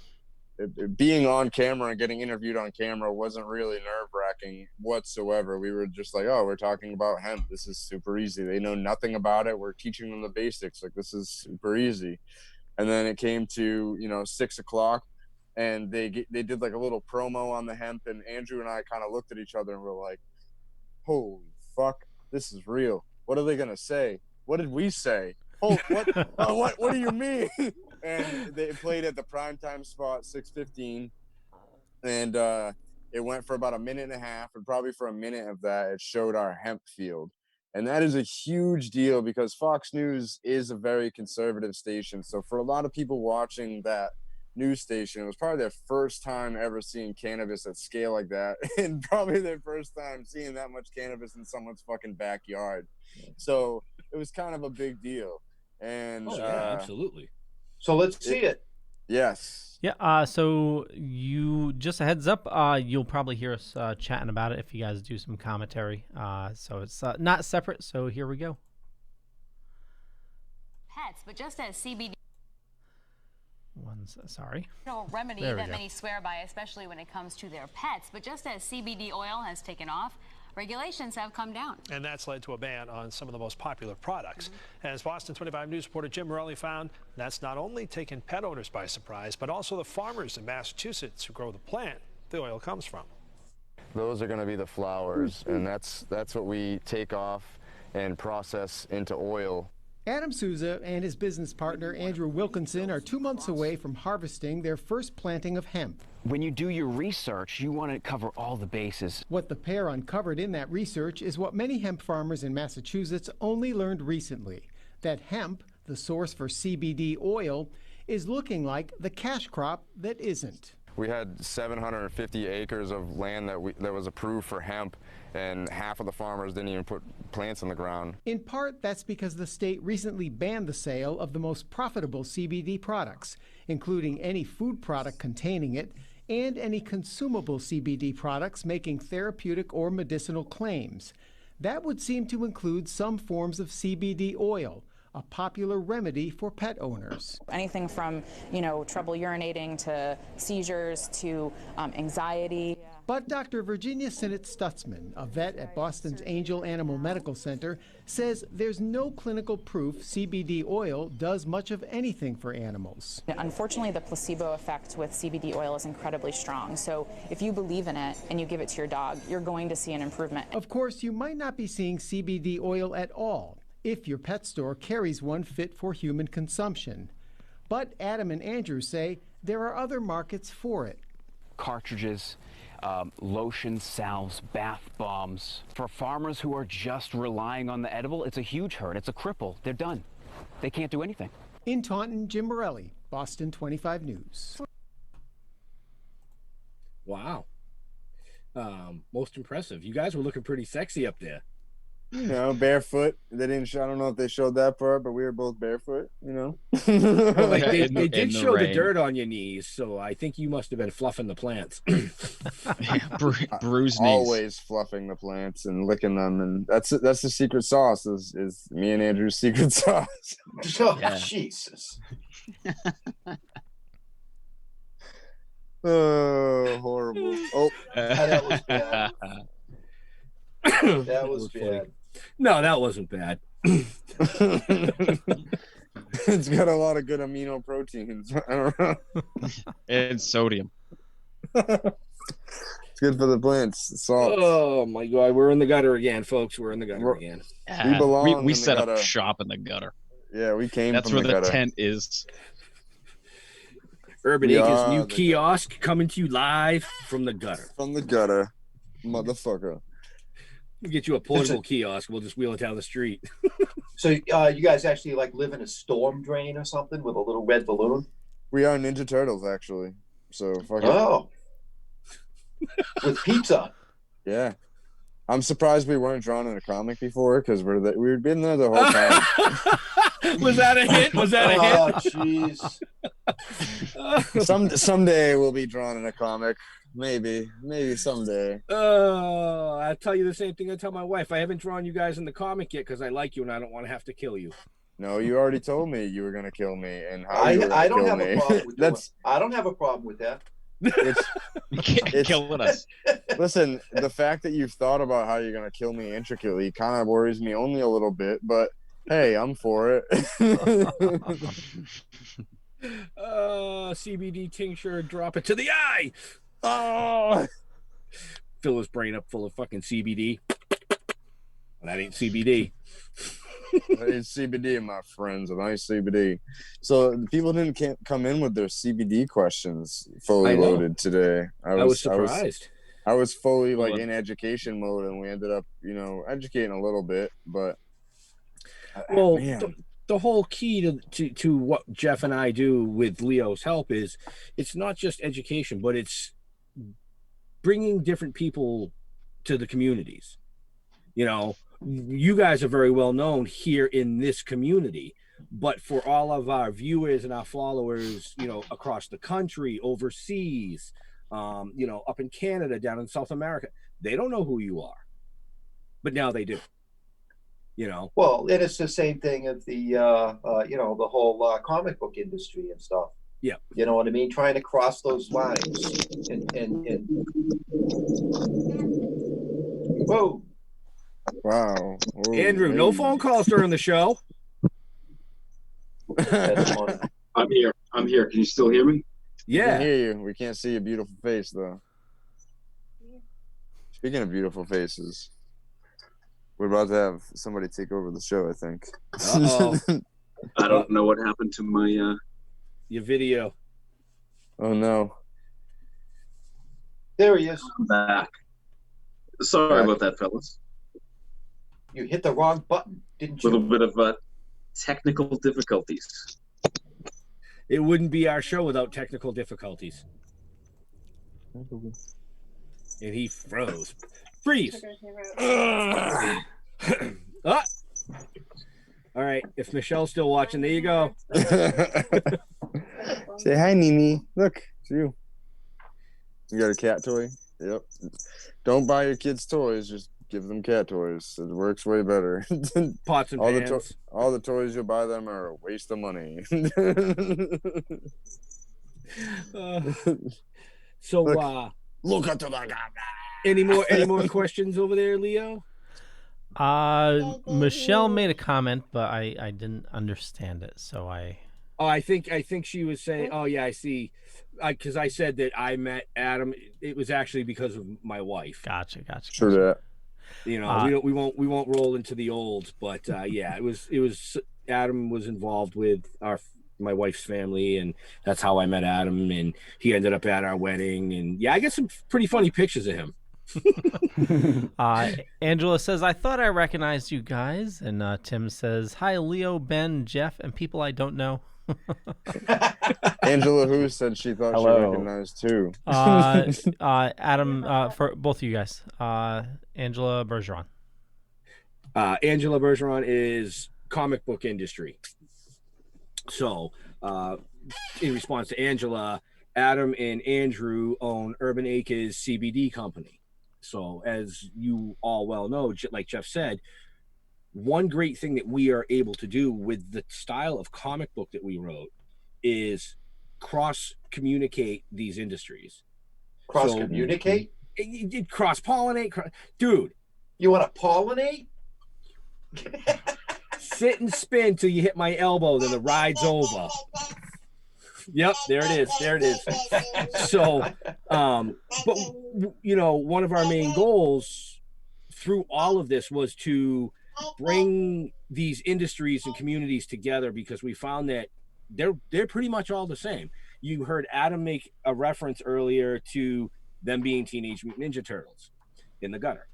being on camera and getting interviewed on camera wasn't really nerve-wracking whatsoever. We were just like, oh, we're talking about hemp. This is super easy. They know nothing about it. We're teaching them the basics. Like, this is super easy. And then it came to, 6 o'clock, and they did like a little promo on the hemp, and Andrew and I kind of looked at each other and were like, holy fuck, this is real. What are they going to say? What did we say? Oh, what do you mean? And they played at the primetime spot, 6:15, and it went for about a minute and a half, and probably for a minute of that, it showed our hemp field. And that is a huge deal because Fox News is a very conservative station. So for a lot of people watching that news station, it was probably their first time ever seeing cannabis at scale like that, and probably their first time seeing that much cannabis in someone's fucking backyard. So it was kind of a big deal. And absolutely. So let's see it. Yes. Yeah. So you just a heads up. You'll probably hear us chatting about it if you guys do some commentary. So it's not separate. So here we go. Pets, but just as CBD. Sorry. Remedy that many swear by, especially when it comes to their pets. But just as CBD oil has taken off, regulations have come down. And that's led to a ban on some of the most popular products. As Boston 25 News reporter Jim Morelli found, that's not only taken pet owners by surprise, but also the farmers in Massachusetts who grow the plant the oil comes from. Those are going to be the flowers, and that's what we take off and process into oil. Adam Souza and his business partner Andrew Wilkinson are 2 months away from harvesting their first planting of hemp. When you do your research, you want to cover all the bases. What the pair uncovered in that research is what many hemp farmers in Massachusetts only learned recently, that hemp, the source for CBD oil, is looking like the cash crop that isn't. We had 750 acres of land that was approved for hemp, and half of the farmers didn't even put plants in the ground. In part, that's because the state recently banned the sale of the most profitable CBD products, including any food product containing it and any consumable CBD products making therapeutic or medicinal claims. That would seem to include some forms of CBD oil, a popular remedy for pet owners. Anything from, trouble urinating to seizures to anxiety. But Dr. Virginia Sinnott Stutzman, a vet at Boston's Angel Animal Medical Center, says there's no clinical proof CBD oil does much of anything for animals. Unfortunately, the placebo effect with CBD oil is incredibly strong. So if you believe in it and you give it to your dog, you're going to see an improvement. Of course, you might not be seeing CBD oil at all if your pet store carries one fit for human consumption. But Adam and Andrew say there are other markets for it. Cartridges, lotion, salves, bath bombs. For farmers who are just relying on the edible, it's a huge hurt. It's a cripple. They're done. They can't do anything. In Taunton, Jim Morelli, Boston 25 News. Wow. Most impressive. You guys were looking pretty sexy up there. Barefoot. They didn't I don't know if they showed that part, but we were both barefoot, Well, they did show the dirt on your knees, so I think you must have been fluffing the plants. Bruised knees. Always fluffing the plants and licking them, and that's the secret sauce is me and Andrew's secret sauce. Jesus. Oh, horrible. Oh, that was bad. That was bad. No, that wasn't bad. It's got a lot of good amino proteins. I don't know. And sodium. It's good for the plants. Salt. Oh my God, we're in the gutter again, folks. We're in the gutter again. We belong. We set up shop in the gutter. Yeah, we came. That's from where the the tent is. Urban Acres new kiosk coming to you live from the gutter. From the gutter, motherfucker. We'll get you a portable kiosk. We'll just wheel it down the street. So you guys actually live in a storm drain or something with a little red balloon? We are Ninja Turtles, actually. So with pizza. Yeah. I'm surprised we weren't drawn in a comic before because we've been there the whole time. Was that a hit? Was that a hit? Oh, jeez. Someday we'll be drawn in a comic. Maybe someday. I tell you the same thing I tell my wife. I haven't drawn you guys in the comic yet because I like you and I don't want to have to kill you. No, you already told me you were gonna kill me, and how I you were gonna don't kill have me. a problem with That's I don't have a problem with that. it's killing us. Listen, the fact that you've thought about how you're gonna kill me intricately kind of worries me only a little bit, but hey, I'm for it. CBD tincture, drop it to the eye. Oh, fill his brain up full of fucking CBD. That ain't CBD. It's CBD, my friends, a nice CBD. So the people didn't come in with their CBD questions fully loaded today. I was surprised. I was fully like in education mode, and we ended up, educating a little bit. But well, the whole key to what Jeff and I do with Leo's help is it's not just education, but it's bringing different people to the communities. You guys are very well known here in this community, but for all of our viewers and our followers, across the country, overseas, up in Canada, down in South America, they don't know who you are, but now they do. Well, and it's the same thing of the the whole comic book industry and stuff. Yeah, you know what I mean. Trying to cross those lines and whoa. Wow. Ooh, Andrew, no phone calls during the show. I'm here. Can you still hear me? Yeah. We can hear you. We can't see your beautiful face, though. Speaking of beautiful faces, we're about to have somebody take over the show, I think. I don't know what happened to my your video. Oh no. There he is. I'm back. Sorry about that, fellas. You hit the wrong button, didn't you? A little bit of technical difficulties. It wouldn't be our show without technical difficulties. And he froze. Freeze. Ah. All right. If Michelle's still watching, there you go. Say hi, Mimi. Look, it's you. You got a cat toy? Yep. Don't buy your kids toys. Just give them cat toys. It works way better. Pots and pans. All the toys you'll buy them are a waste of money. Look at the any more questions over there, Leo? Michelle made a comment, but I didn't understand it, so I think she was saying, oh yeah, I see, because I said that I met Adam. It was actually because of my wife. Gotcha. True that. We won't roll into the old, but yeah, it was Adam was involved with my wife's family, and that's how I met Adam, and he ended up at our wedding, and yeah, I get some pretty funny pictures of him. Angela says, I thought I recognized you guys, and Tim says, hi, Leo, Ben, Jeff, and people I don't know. Angela who said she thought she recognized too. Adam, for both of you guys. Angela Bergeron. Angela Bergeron is comic book industry. So in response to Angela, Adam and Andrew own Urban Acres CBD company. So as you all well know, like Jeff said, one great thing that we are able to do with the style of comic book that we wrote is cross-communicate these industries. Cross-communicate? Cross-pollinate. Dude. You want to pollinate? Sit and spin till you hit my elbow, then the ride's over. Yep, there it is. So, but, one of our main goals through all of this was to bring these industries and communities together, because we found that they're pretty much all the same. You heard Adam make a reference earlier to them being Teenage Mutant Ninja Turtles in the gutter.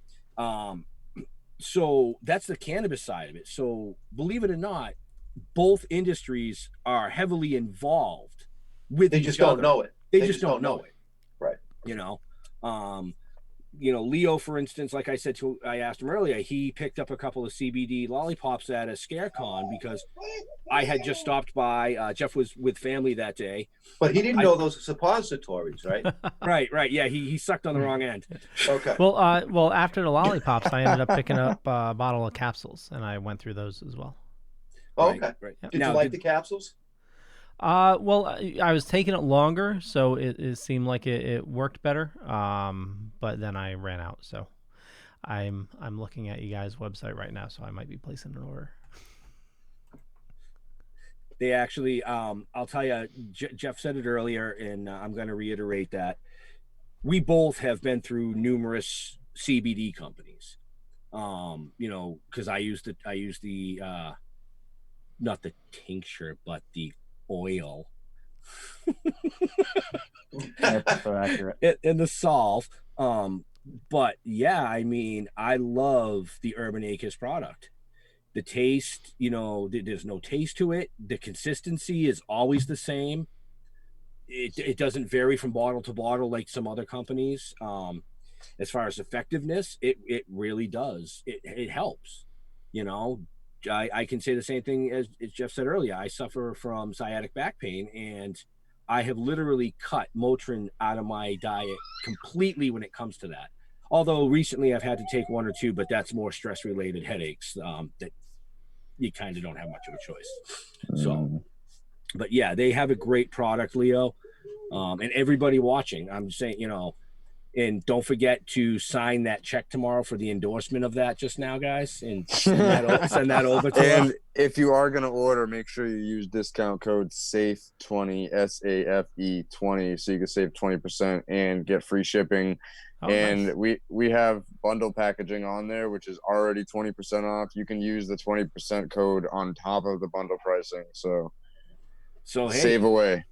So that's the cannabis side of it. So believe it or not, both industries are heavily involved with They each just other. don't know it. They just don't know it. Right. Leo, for instance, like I said I asked him earlier, he picked up a couple of CBD lollipops at a ScareCon because I had just stopped by. Jeff was with family that day. But he didn't know those are suppositories, right? Right. Yeah, he sucked on the wrong end. Okay. Well, after the lollipops, I ended up picking up a bottle of capsules, and I went through those as well. Oh, okay. Right. Did you like the capsules? Well, I was taking it longer, so it seemed like it worked better. But then I ran out, so I'm looking at you guys' website right now, so I might be placing an order. They actually, I'll tell you, Jeff said it earlier, and I'm going to reiterate that we both have been through numerous CBD companies. Because I use the not the tincture, but the oil. That's so accurate. In the solve. But yeah, I mean, I love the Urban Acres product. The taste, there's no taste to it. The consistency is always the same. It doesn't vary from bottle to bottle like some other companies. As far as effectiveness, it really does. It helps. I can say the same thing as Jeff said earlier. I suffer from sciatic back pain, and I have literally cut Motrin out of my diet completely when it comes to that. Although recently I've had to take one or two, but that's more stress-related headaches that you kind of don't have much of a choice. So, but yeah, they have a great product, Leo. And everybody watching, I'm saying, and don't forget to sign that check tomorrow for the endorsement of that just now, guys, and send that over to And us. if you are going to order, make sure you use discount code SAFE20, SAFE20, so you can save 20% and get free shipping. And nice. we have bundle packaging on there, which is already 20% off. You can use the 20% code on top of the bundle pricing. So hey, save away.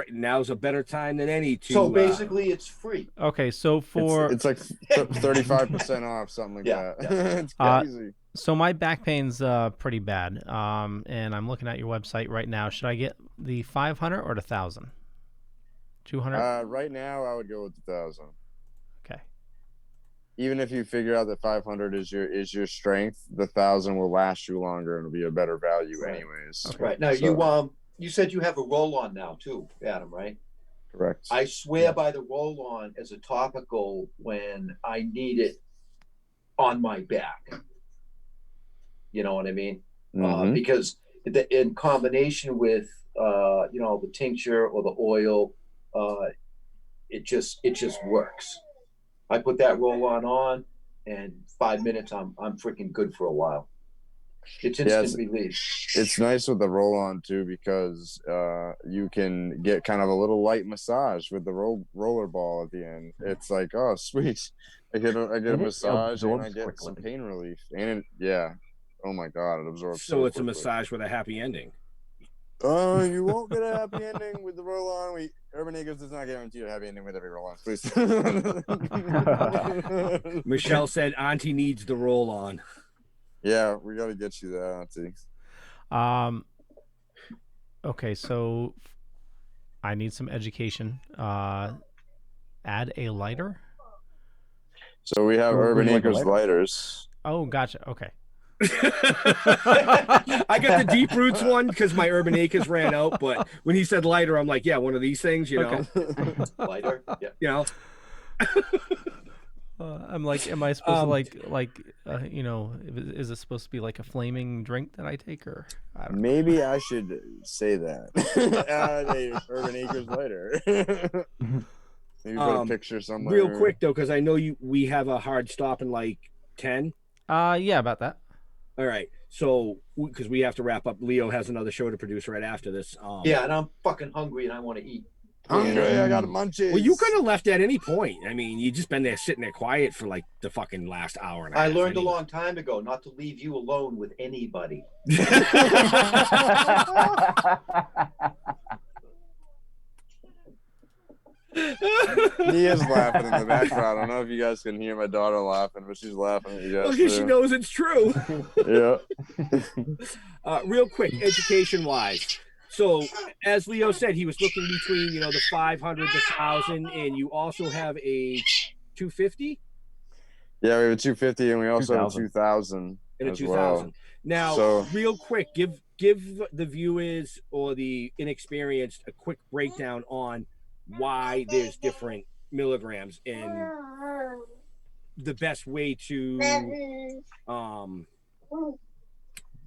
Now's a better time than any to. So basically, it's free. Okay, so for it's like 35% off, something like that. Yeah. It's crazy. So my back pain's pretty bad, and I'm looking at your website right now. Should I get the 500 or the 1,000? 200? Right now, I would go with the 1,000. Okay. Even if you figure out that 500 is your strength, the 1,000 will last you longer and will be a better value, anyways. Okay. Right now, you said you have a roll-on now too, Adam, right? Correct. I swear by the roll-on as a topical when I need it on my back. You know what I mean? Because in combination with the tincture or the oil, it just works. I put that roll-on, and 5 minutes, I'm freaking good for a while. It's instant relief. It's nice with the roll-on too because you can get kind of a little light massage with the roller ball at the end. It's like, oh, sweet! I get a massage and I get some pain relief. And oh my god, it absorbs. So it's a massage with a happy ending. You won't get a happy ending with the roll-on. Urban Acres does not guarantee a happy ending with every roll-on, please. Michelle said Auntie needs the roll-on. Yeah, we got to get you that, Auntie. Okay, so I need some education. Add a lighter? So we have Urban Acres lighters. Oh, gotcha. Okay. I got the Deep Roots one because my Urban Acres ran out, but when he said lighter, I'm like, yeah, one of these things, Lighter, yeah. I'm like, am I supposed to is it supposed to be like a flaming drink that I take, or I don't know. Maybe I should say that. Add a Urban Acres lighter. Maybe put a picture somewhere. Real quick though, because I know we have a hard stop in like 10. Yeah, about that. All right, so because we have to wrap up, Leo has another show to produce right after this. And I'm fucking hungry and I want to eat. Hungry, I got munchies. Well, you could have left at any point. I mean, you just been there sitting there quiet for like the fucking last hour and a half. I learned a long time ago not to leave you alone with anybody. Nia's laughing in the background. I don't know if you guys can hear my daughter laughing, but she's laughing at you guys. Because she knows it's true. Yeah. Real quick, education-wise. So, as Leo said, he was looking between, the 500, the 1,000, and you also have a 250. Yeah, we have a 250 and we also have a 2000. 2000 And a as 2000. well. Now, So real quick, give the viewers or the inexperienced a quick breakdown on why there's different milligrams and the best way to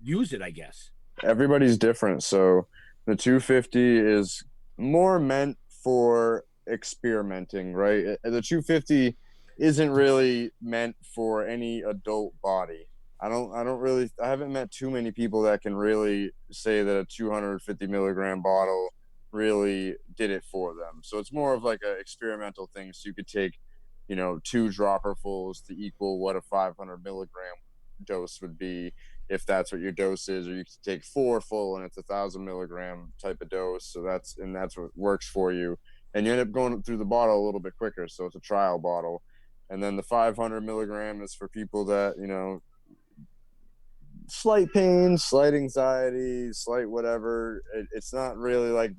use it, I guess. everybody's different. So the 250 is more meant for experimenting, right? The 250 isn't really meant for any adult body. I haven't met too many people that can really say that a 250 milligram bottle really did it for them. So it's more of like an experimental thing. So you could take, 2 dropperfuls to equal what a 500 milligram dose would be, if that's what your dose is, or you can take 4 full and it's 1,000 milligram type of dose. So that's what works for you. And you end up going through the bottle a little bit quicker. So it's a trial bottle. And then the 500 milligram is for people that, slight pain, slight anxiety, slight whatever. It's not really like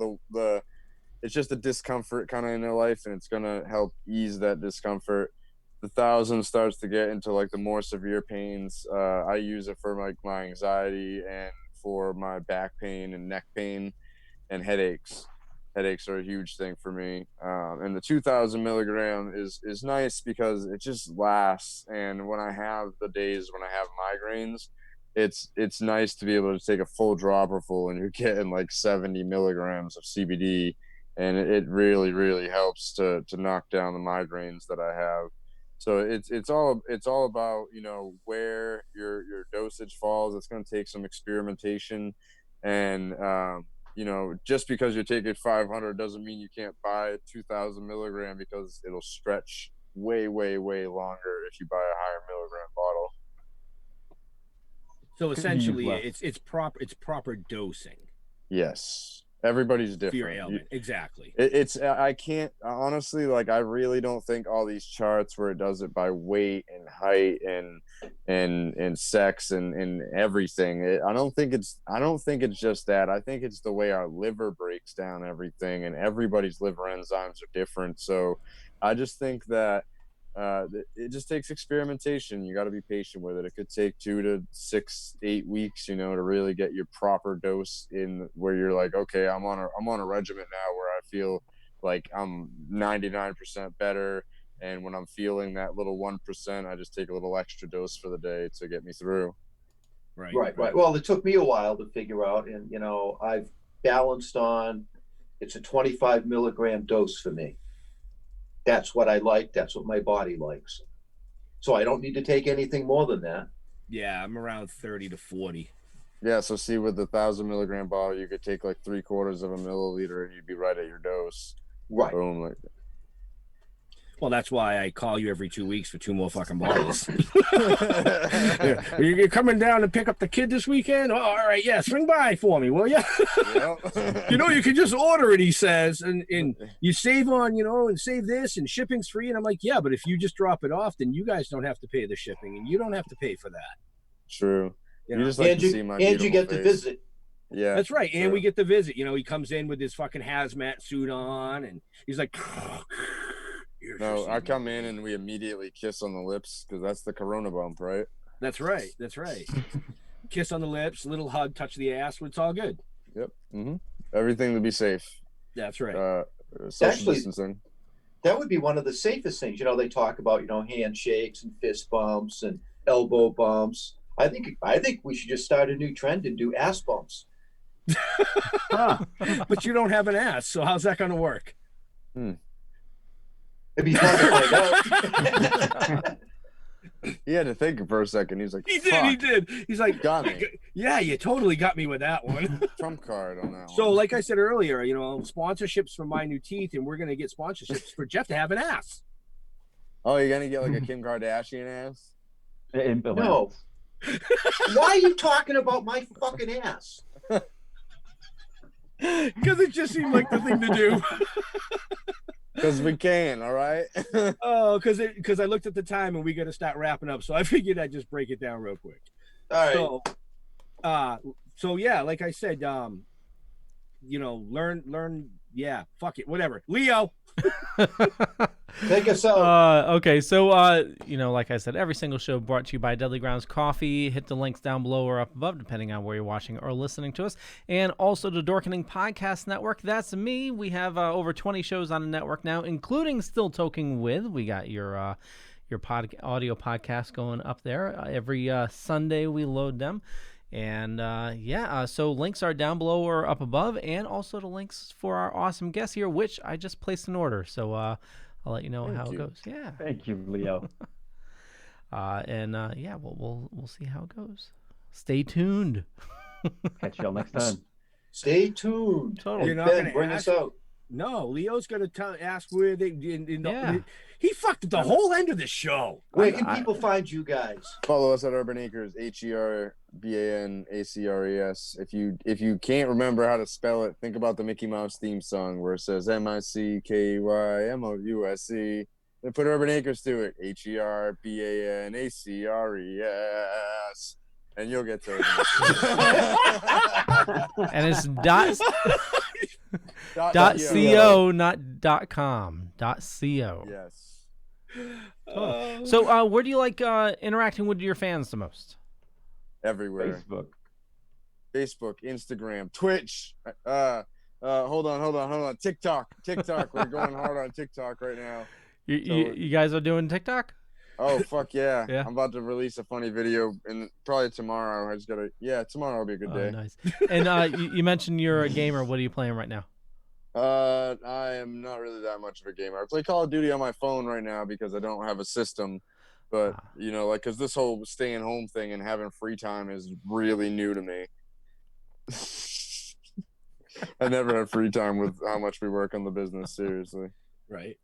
it's just a discomfort kind of in their life, and it's going to help ease that discomfort. The 1,000 starts to get into like the more severe pains. I use it for like my anxiety and for my back pain and neck pain and headaches. Headaches are a huge thing for me. And the 2,000 milligram is nice because it just lasts. And when I have the days when I have migraines, it's nice to be able to take a full dropperful and you're getting like 70 milligrams of CBD, and it really, really helps to knock down the migraines that I have. So it's all about, where your dosage falls. It's going to take some experimentation, and just because you're taking 500 doesn't mean you can't buy a 2,000 milligram, because it'll stretch way, way, way longer if you buy a higher milligram bottle. So essentially, it's proper dosing. Yes, everybody's different. For your ailment, exactly. I can't honestly, like, I really don't think all these charts where it does it by weight and height and sex and everything. I don't think it's just that. I think it's the way our liver breaks down everything, and everybody's liver enzymes are different. So I just think that it just takes experimentation. You got to be patient with it. It could take 2 to 6, 8 weeks, to really get your proper dose in, where you're like, okay, I'm on a regimen now where I feel like I'm 99% better. And when I'm feeling that little 1%, I just take a little extra dose for the day to get me through. Right. Well, it took me a while to figure out, and I've balanced on, it's a 25 milligram dose for me. That's what I like. That's what my body likes. So I don't need to take anything more than that. Yeah, I'm around 30 to 40. Yeah, so see, with the 1,000 milligram bottle, you could take like 3/4 of a milliliter and you'd be right at your dose. Right. Boom. Like, well, that's why I call you every 2 weeks for 2 more fucking bottles. You're coming down to pick up the kid this weekend? Oh, all right, yeah, swing by for me, will you? Yep. You can just order it, he says, and you save on, and save this, and shipping's free. And I'm like, yeah, but if you just drop it off, then you guys don't have to pay the shipping, and you don't have to pay for that. True. You just like to see my beautiful you get face. the visit. Yeah, that's right. True. And we get the visit. He comes in with his fucking hazmat suit on, and he's like, no, I come in and we immediately kiss on the lips, because that's the Corona bump, right? That's right. Kiss on the lips, little hug, touch the ass. It's all good. Yep. Everything to be safe. That's right. Social distancing. That would be one of the safest things. They talk about, handshakes and fist bumps and elbow bumps. I think we should just start a new trend and do ass bumps. But you don't have an ass, so how's that going to work? It'd be fun to find out. He had to think for a second. He's like, he did. He's like, got me. Yeah, you totally got me with that one. Trump card on that one. So, like I said earlier, sponsorships for My New Teeth, and we're going to get sponsorships for Jeff to have an ass. Oh, you're going to get like a Kim Kardashian ass? No. Why are you talking about my fucking ass? Because it just seemed like the thing to do. Because we can, all right? Oh, because I looked at the time and we got to start wrapping up, so I figured I'd just break it down real quick. All right. So yeah, like I said, learn. Yeah, fuck it, whatever. Leo, take us out. Okay, so like I said, every single show brought to you by Deadly Grounds Coffee. Hit the links down below or up above, depending on where you're watching or listening to us, and also the Dorkening Podcast Network. That's me. We have over 20 shows on the network now, including Still Toking With. We got your audio podcast going up there every Sunday. We load them. And so links are down below or up above, and also the links for our awesome guests here, which I just placed in order. So I'll let you know how it goes. Yeah. Thank you, Leo. We'll see how it goes. Stay tuned. Catch y'all next time. Stay tuned. Totally. You're not Ben, gonna bring us out. No, Leo's gonna ask where they. He fucked up the whole end of the show. Where can people find you guys? Follow us at Urban Acres, HERBANACRES. If you can't remember how to spell it, think about the Mickey Mouse theme song where it says MICKYMOUSE. Then put Urban Acres to it, HERBANACRES, and you'll get to Urban Acres. And it's .co, not .com. .co. Yes. So where do you like interacting with your fans the most? Everywhere. Facebook, Instagram, Twitch. Hold on. TikTok. We're going hard on TikTok right now. You guys are doing TikTok? Oh fuck yeah. Yeah. I'm about to release a funny video and probably tomorrow. Tomorrow will be a good day. Nice. And you mentioned you're a gamer. What are you playing right now? I am not really that much of a gamer. I play Call of Duty on my phone right now because I don't have a system. But because this whole staying home thing and having free time is really new to me. I never had free time with how much we work on the business. Seriously. Right.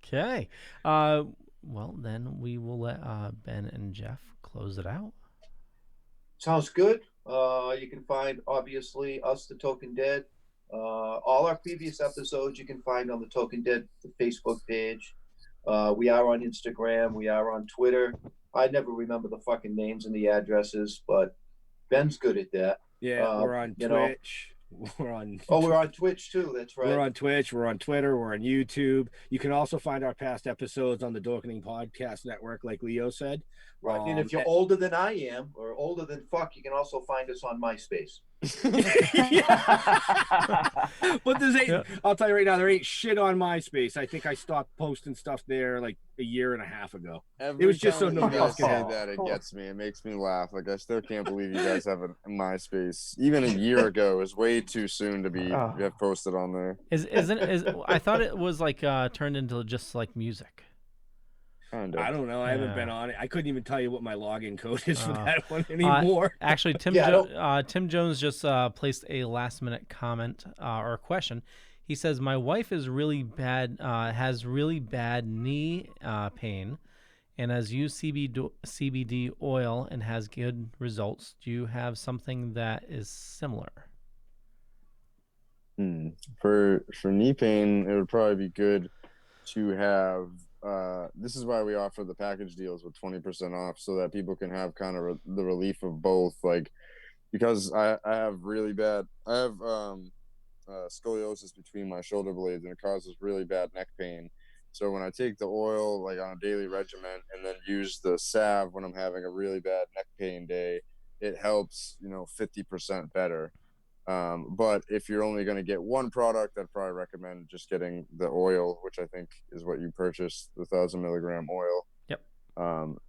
Okay. Well, then we will let Ben and Jeff close it out. Sounds good. You can find, obviously, us, the Token Dead. All our previous episodes you can find on the Token Dead the Facebook page. We are on Instagram. We are on Twitter. I never remember the fucking names and the addresses, but Ben's good at that. Yeah, we're on Twitch. We're on. Oh, we're on Twitch too. That's right. We're on Twitch. We're on Twitter. We're on YouTube. You can also find our past episodes on the Dorkening Podcast Network, like Leo said. Right. And if you're older than I am, or older than fuck, you can also find us on MySpace. But I'll tell you right now, there ain't shit on MySpace. I think I stopped posting stuff there like a year and a half ago. It was just so nobody else can say that. It gets me. It makes me laugh. Like I still can't believe you guys have a MySpace. Even a year ago is way too soon to be have posted on there. I thought it was like turned into just like music. I don't know. I haven't been on it. I couldn't even tell you what my login code is for that one anymore. Actually, Tim Jones just placed a last-minute comment or question. He says, "My wife is really bad, has really bad knee pain, and has used CBD oil and has good results. Do you have something that is similar?" For knee pain, it would probably be good to have. This is why we offer the package deals with 20% off, so that people can have kind of the relief of both. Like, because I have scoliosis between my shoulder blades, and it causes really bad neck pain. So when I take the oil like on a daily regimen and then use the salve when I'm having a really bad neck pain day, it helps 50% better. But if you're only going to get one product, I'd probably recommend just getting the oil, which I think is what you purchased, the 1,000 milligram oil. Yep.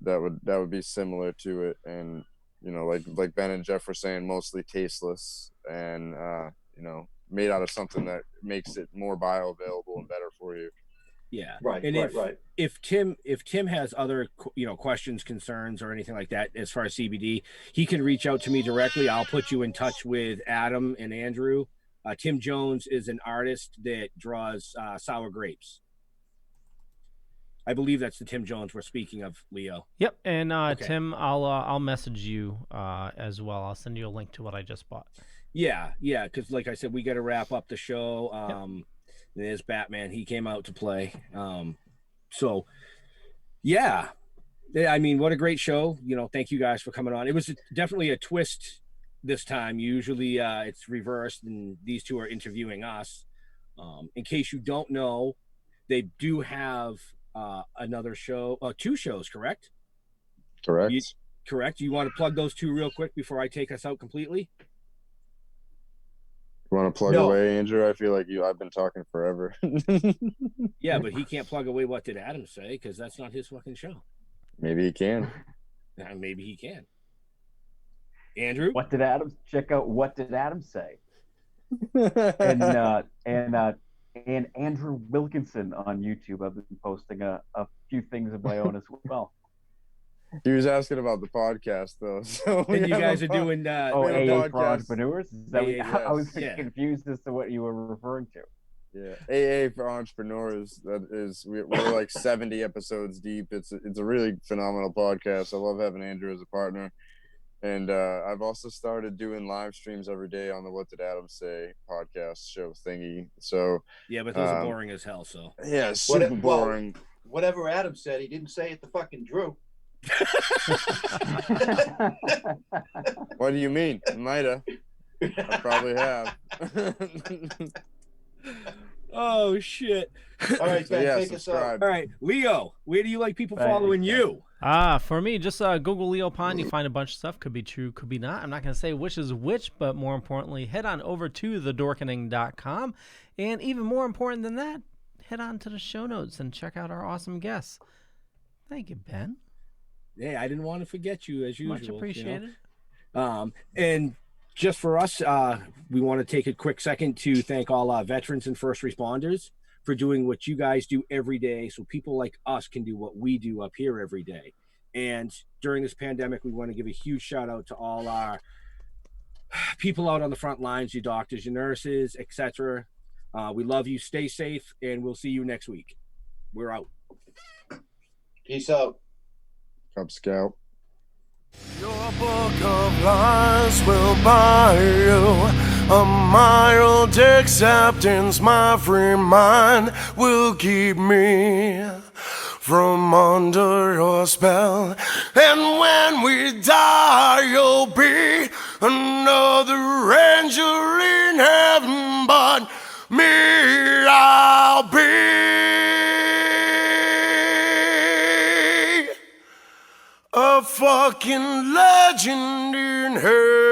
That would be similar to it, and like Ben and Jeff were saying, mostly tasteless, and made out of something that makes it more bioavailable and better for you. Yeah. Right. And right. If Tim has other questions, concerns, or anything like that as far as CBD, he can reach out to me directly. I'll put you in touch with Adam and Andrew. Tim Jones is an artist that draws sour grapes. I believe that's the Tim Jones we're speaking of, Leo. Yep. And okay. Tim, I'll message you as well. I'll send you a link to what I just bought. Yeah, because like I said, we got to wrap up the show. Yep. There's Batman. He came out to play. So, yeah. I mean, what a great show. Thank you guys for coming on. It was definitely a twist this time. Usually it's reversed, and these two are interviewing us. In case you don't know, they do have another show, two shows, correct? Correct. Correct. You want to plug those two real quick before I take us out completely? You want to plug away, Andrew? I feel like I've been talking forever. Yeah, but he can't plug away what did Adam say because that's not his fucking show. Maybe he can. Maybe he can. Andrew, check out What Did Adam Say? and Andrew Wilkinson on YouTube. I've been posting a few things of my own as well. He was asking about the podcast though. So and you guys are doing AA for Entrepreneurs? Is that I was yeah. confused as to what you were referring to. Yeah, AA for Entrepreneurs. That is, we're like 70 episodes deep. It's a really phenomenal podcast. I love having Andrew as a partner, and I've also started doing live streams every day on the What Did Adam Say podcast show thingy. So yeah, but those are boring as hell. So yeah, super boring. Whatever Adam said, he didn't say it to fucking Drew. What do you mean? Might have. I probably have. Oh shit! All right, Ben, yeah, take us out. All right, Leo, where do you like people following you? For me, just Google Leo Pond. You find a bunch of stuff. Could be true, could be not. I'm not going to say which is which, but more importantly, head on over to thedorkening.com. And even more important than that, head on to the show notes and check out our awesome guests. Thank you, Ben. Hey, I didn't want to forget you as usual. Much appreciated. And just for us, we want to take a quick second to thank all our veterans and first responders for doing what you guys do every day so people like us can do what we do up here every day. And during this pandemic, we want to give a huge shout out to all our people out on the front lines, your doctors, your nurses, etc. We love you. Stay safe, and we'll see you next week. We're out. Peace out. Cub Scout. Your book of lies will buy you a mild acceptance. My free mind will keep me from under your spell. And when we die, you'll be another angel in heaven, but me, I'll be a fucking legend in hell.